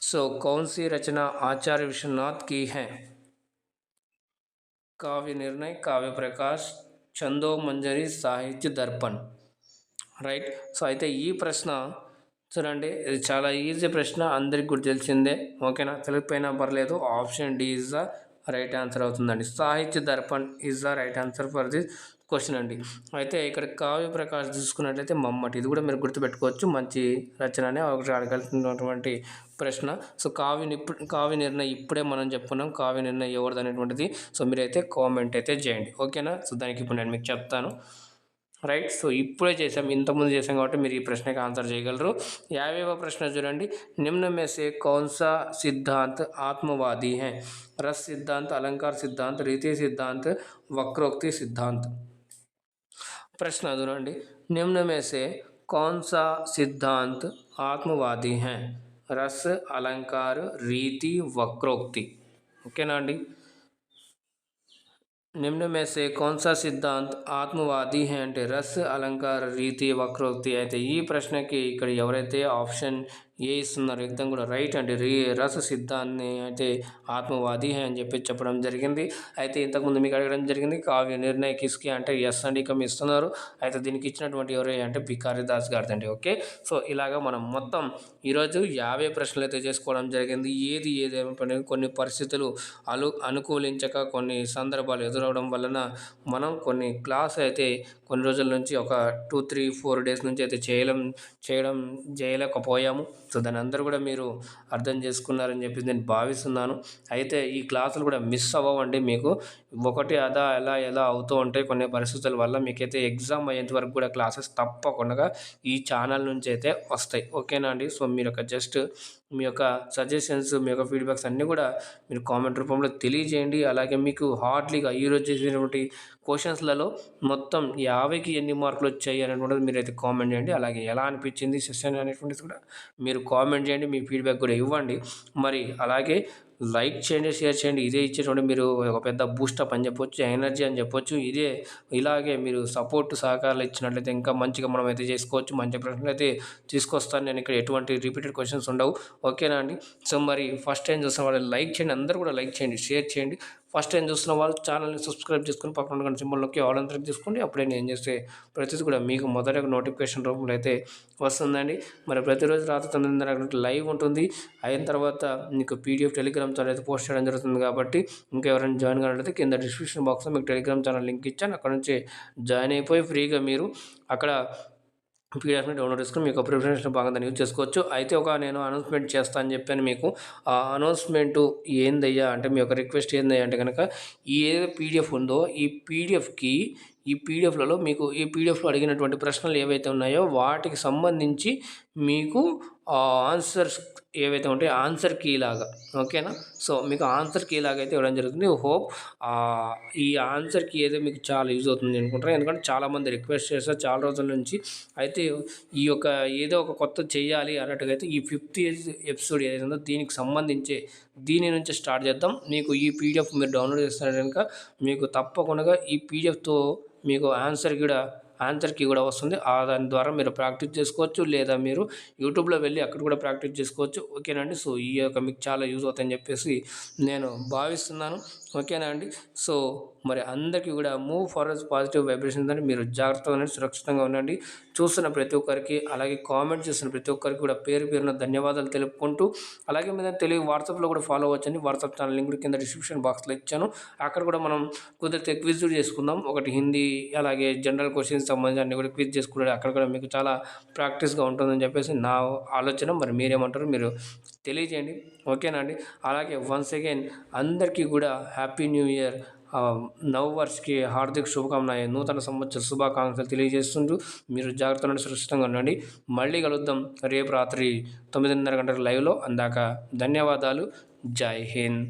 [SPEAKER 1] సో కౌన్సీ రచన ఆచార్య విశ్వనాథ్ की है? కావ్య నిర్ణయ్, కావ్య ప్రకాశ్, చందోమంజరి, సాహిత్య దర్పణ్. రైట్. సో అయితే ఈ ప్రశ్న చూడండి, ఇది చాలా ఈజీ ప్రశ్న, అందరికి కూడా తెలిసిందే, ఓకేనా. తెలియకపోయినా పర్లేదు, option D is the right answer అవుతుందండి. Sahitya Darpan is the right answer for this question అండి. అయితే ఇక్కడ కావ్య ప్రకాష్ చూసుకున్నట్లయితే మమ్మటి, ఇది కూడా మీరు గుర్తుపెట్టుకోవచ్చు, మంచి రచననే ఒకటి అడగాల్సినటువంటి ప్రశ్న. సో కావ్య నిర్ణయం ఇప్పుడే మనం చెప్పుకున్నాం, కావ్య నిర్ణయం ఎవరిది అనేటువంటిది. సో మీరైతే కామెంట్ అయితే చేయండి, ఓకేనా. సో దానికి ఇప్పుడు నేను మీకు చెప్తాను. రైట్. సో ఇప్పుడే చేసాం, ఇంతకుముందు చేసాం కాబట్టి మీరు ఈ ప్రశ్నకి ఆన్సర్ చేయగలరు. 50వ ప్రశ్న చూడండి, నిమ్న में से कौन सा सिद्धांत आत्मवादी है? रस सिद्धांत, अलंकार सिद्धांत, रीति सिद्धांत, वक्रोक्ति सिद्धांत. प्रश्न చూడండి, निम्न में से कौन सा सिद्धांत आत्मवादी है? रस, अलंकार, रीति, वक्रोक्ति. ఓకేనా అండి. నిమ్న में से कौन सा सिद्धांत ఆత్మవాది है అంటే రస్, అలంకార, రీతి, వక్రోక్తి. అయితే ఈ ప్రశ్నకి ఇక్కడ ఎవరైతే ఆప్షన్ ఏ ఇస్తున్నారు ఎగ్జామ్ కూడా రైట్ అండి. రస సిద్ధాంతాన్ని అయితే ఆత్మవాది హే అని చెప్పడం జరిగింది. అయితే ఇంతకుముందు మీకు అడగడం జరిగింది కావ్య నిర్ణయ కిస్కి అంటే ఎస్ అండి, ఇక ఇస్తున్నారు. అయితే దీనికి ఇచ్చినటువంటి ఎవరే అంటే బికారిదాస్ గారిదండి. ఓకే. సో ఇలాగా మనం మొత్తం ఈరోజు 50 ప్రశ్నలు అయితే చేసుకోవడం జరిగింది. ఏది కొన్ని పరిస్థితులు అనుకూలించక కొన్ని సందర్భాలు ఎదురవడం వలన మనం కొన్ని క్లాస్ అయితే కొన్ని రోజుల నుంచి ఒక 2-3-4 డేస్ నుంచి అయితే చేయలేకపోయాము. సో దాని అందరూ కూడా మీరు అర్థం చేసుకున్నారని చెప్పి నేను భావిస్తున్నాను. అయితే ఈ క్లాసులు కూడా మిస్ అవ్వండి. మీకు ఒకటి ఎలా అవుతూ ఉంటాయి కొన్ని పరిస్థితుల వల్ల. మీకైతే ఎగ్జామ్ అయ్యేంత వరకు కూడా క్లాసెస్ తప్పకుండా ఈ ఛానల్ నుంచి అయితే వస్తాయి, ఓకేనా అండి. సో మీరు జస్ట్ మీ యొక్క సజెషన్స్, మీ యొక్క ఫీడ్బ్యాక్స్ అన్నీ కూడా మీరు కామెంట్ రూపంలో తెలియజేయండి. అలాగే మీకు హార్డ్లీగా ఈరోజు చేసినటువంటి క్వశ్చన్స్లలో మొత్తం 50కి ఎన్ని మార్కులు వచ్చాయి అనేటువంటిది మీరైతే కామెంట్ చేయండి. అలాగే ఎలా అనిపించింది సెషన్ అనేటువంటిది కూడా మీరు కామెంట్ చేయండి, మీ ఫీడ్బ్యాక్ కూడా ఇవ్వండి. మరి అలాగే లైక్ చేయండి, షేర్ చేయండి. ఇదే ఇచ్చేటువంటి మీరు ఒక పెద్ద బూస్టప్ అని చెప్పొచ్చు, ఎనర్జీ అని చెప్పొచ్చు. ఇలాగే మీరు సహకారాలు ఇచ్చినట్లయితే ఇంకా మంచిగా మనం అయితే చేసుకోవచ్చు. మంచి ప్రశ్నలు అయితే తీసుకొస్తాను నేను. ఇక్కడ ఎటువంటి రిపీటెడ్ క్వశ్చన్స్ ఉండవు, ఓకేనా అండి. సో మరి ఫస్ట్ టైం చూసిన వాళ్ళు లైక్ చేయండి, అందరూ కూడా లైక్ చేయండి, షేర్ చేయండి. ఫస్ట్ టైం చూస్తున్న వాళ్ళు ఛానల్ని సబ్స్క్రైబ్ చేసుకుని పక్కన ఉన్న సింబల్లోకి ఆల్ అంతా తీసుకోండి. అప్పుడే నేను చేసే ప్రతిదీ కూడా మీకు మొదటగా నోటిఫికేషన్ రూపంలో అయితే వస్తుందండి. మరి ప్రతిరోజు రాత్రి 9:30 లైవ్ ఉంటుంది. అయిన తర్వాత మీకు పీడిఎఫ్ టెలిగ్రామ్ టెలిగ్రామ్ ఛానల్ అయితే పోస్ట్ చేయడం జరుగుతుంది. కాబట్టి ఇంకా ఎవరైనా జాయిన్ కావాలంటే కింద డిస్క్రిప్షన్ బాక్స్లో మీకు టెలిగ్రామ్ ఛానల్ లింక్ ఇచ్చాను. అక్కడ నుంచి జాయిన్ అయిపోయి ఫ్రీగా మీరు అక్కడ పీడిఎఫ్ని డౌన్లోడ్ చేసుకొని మీకు ప్రిపరేషన్లో భాగంగా దాన్ని యూజ్ చేసుకోవచ్చు. అయితే నేను అనౌన్స్మెంట్ చేస్తా అని చెప్పాను మీకు. ఆ అనౌన్స్మెంటు ఏందయ్యా అంటే మీ యొక్క రిక్వెస్ట్ ఏందయ్యా అంటే కనుక ఏదో పీడిఎఫ్ ఉందో ఈ పీడిఎఫ్లలో మీకు ఈ పీడిఎఫ్లో అడిగినటువంటి ప్రశ్నలు ఏవైతే ఉన్నాయో వాటికి సంబంధించి మీకు ఆన్సర్స్ ఏవైతే ఉంటాయో ఆన్సర్ కీ లాగా, ఓకేనా. సో మీకు ఆన్సర్ కీ లాగా అయితే ఇవ్వడం జరుగుతుంది. హోప్ ఈ ఆన్సర్ కీ ఏదో మీకు చాలా యూజ్ అవుతుంది అనుకుంటారు. ఎందుకంటే చాలామంది రిక్వెస్ట్ చేస్తారు చాలా రోజుల నుంచి. అయితే ఈ యొక్క ఏదో ఒక కొత్త చేయాలి అన్నట్టుగా అయితే ఈ 5th ఎపిసోడ్ ఏదైతే ఉందో దీని నుంచి స్టార్ట్ చేద్దాం. మీకు ఈ పీడిఎఫ్ మీరు డౌన్లోడ్ చేస్తే కనుక మీకు తప్పకుండా ఈ పీడిఎఫ్తో మీకు ఆన్సర్ కీ కూడా వస్తుంది. దాని ద్వారా మీరు ప్రాక్టీస్ చేసుకోవచ్చు, లేదా మీరు యూట్యూబ్లో వెళ్ళి అక్కడ కూడా ప్రాక్టీస్ చేసుకోవచ్చు, ఓకేనండి. సో ఈ యొక్క మీకు చాలా యూజ్ అవుతాయని చెప్పేసి నేను భావిస్తున్నాను, ఓకేనా అండి. సో మరి అందరికీ కూడా మూవ్ ఫార్వర్డ్ పాజిటివ్ వైబ్రేషన్స్ అని మీరు జాగ్రత్తగా సురక్షితంగా ఉండండి. చూస్తున్న ప్రతి ఒక్కరికి, అలాగే కామెంట్ చేస్తున్న ప్రతి ఒక్కరికి కూడా పేరున ధన్యవాదాలు తెలుపుకుంటూ, అలాగే మీద తెలుగు వాట్సాప్లో కూడా ఫాలో అవ్వచ్చండి. వాట్సాప్ ఛానల్ లింక్ కూడా కింద డిస్క్రిప్షన్ బాక్స్లో ఇచ్చాను. అక్కడ కూడా మనం కుదిరితే క్విజ్ చేసుకుందాం. ఒకటి హిందీ అలాగే జనరల్ క్వశ్చన్స్ సంబంధించి అన్ని కూడా క్విజ్ చేసుకుంటే అక్కడ కూడా మీకు చాలా ప్రాక్టీస్గా ఉంటుందని చెప్పేసి నా ఆలోచన. మరి మీరేమంటారు మీరు తెలియజేయండి, ఓకేనా అండి. అలాగే వన్స్ అగైన్ అందరికీ కూడా హ్యాపీ న్యూ ఇయర్, నవవర్ష్కి హార్దిక శుభకామనాలు, నూతన సంవత్సర శుభాకాంక్షలు తెలియజేస్తుంటూ మీరు జాగ్రత్తగా సురక్షితంగా ఉండండి. మళ్ళీ కలుద్దాం రేపు రాత్రి 9:30 గంటల లైవ్లో. అందాక ధన్యవాదాలు. జై హింద్.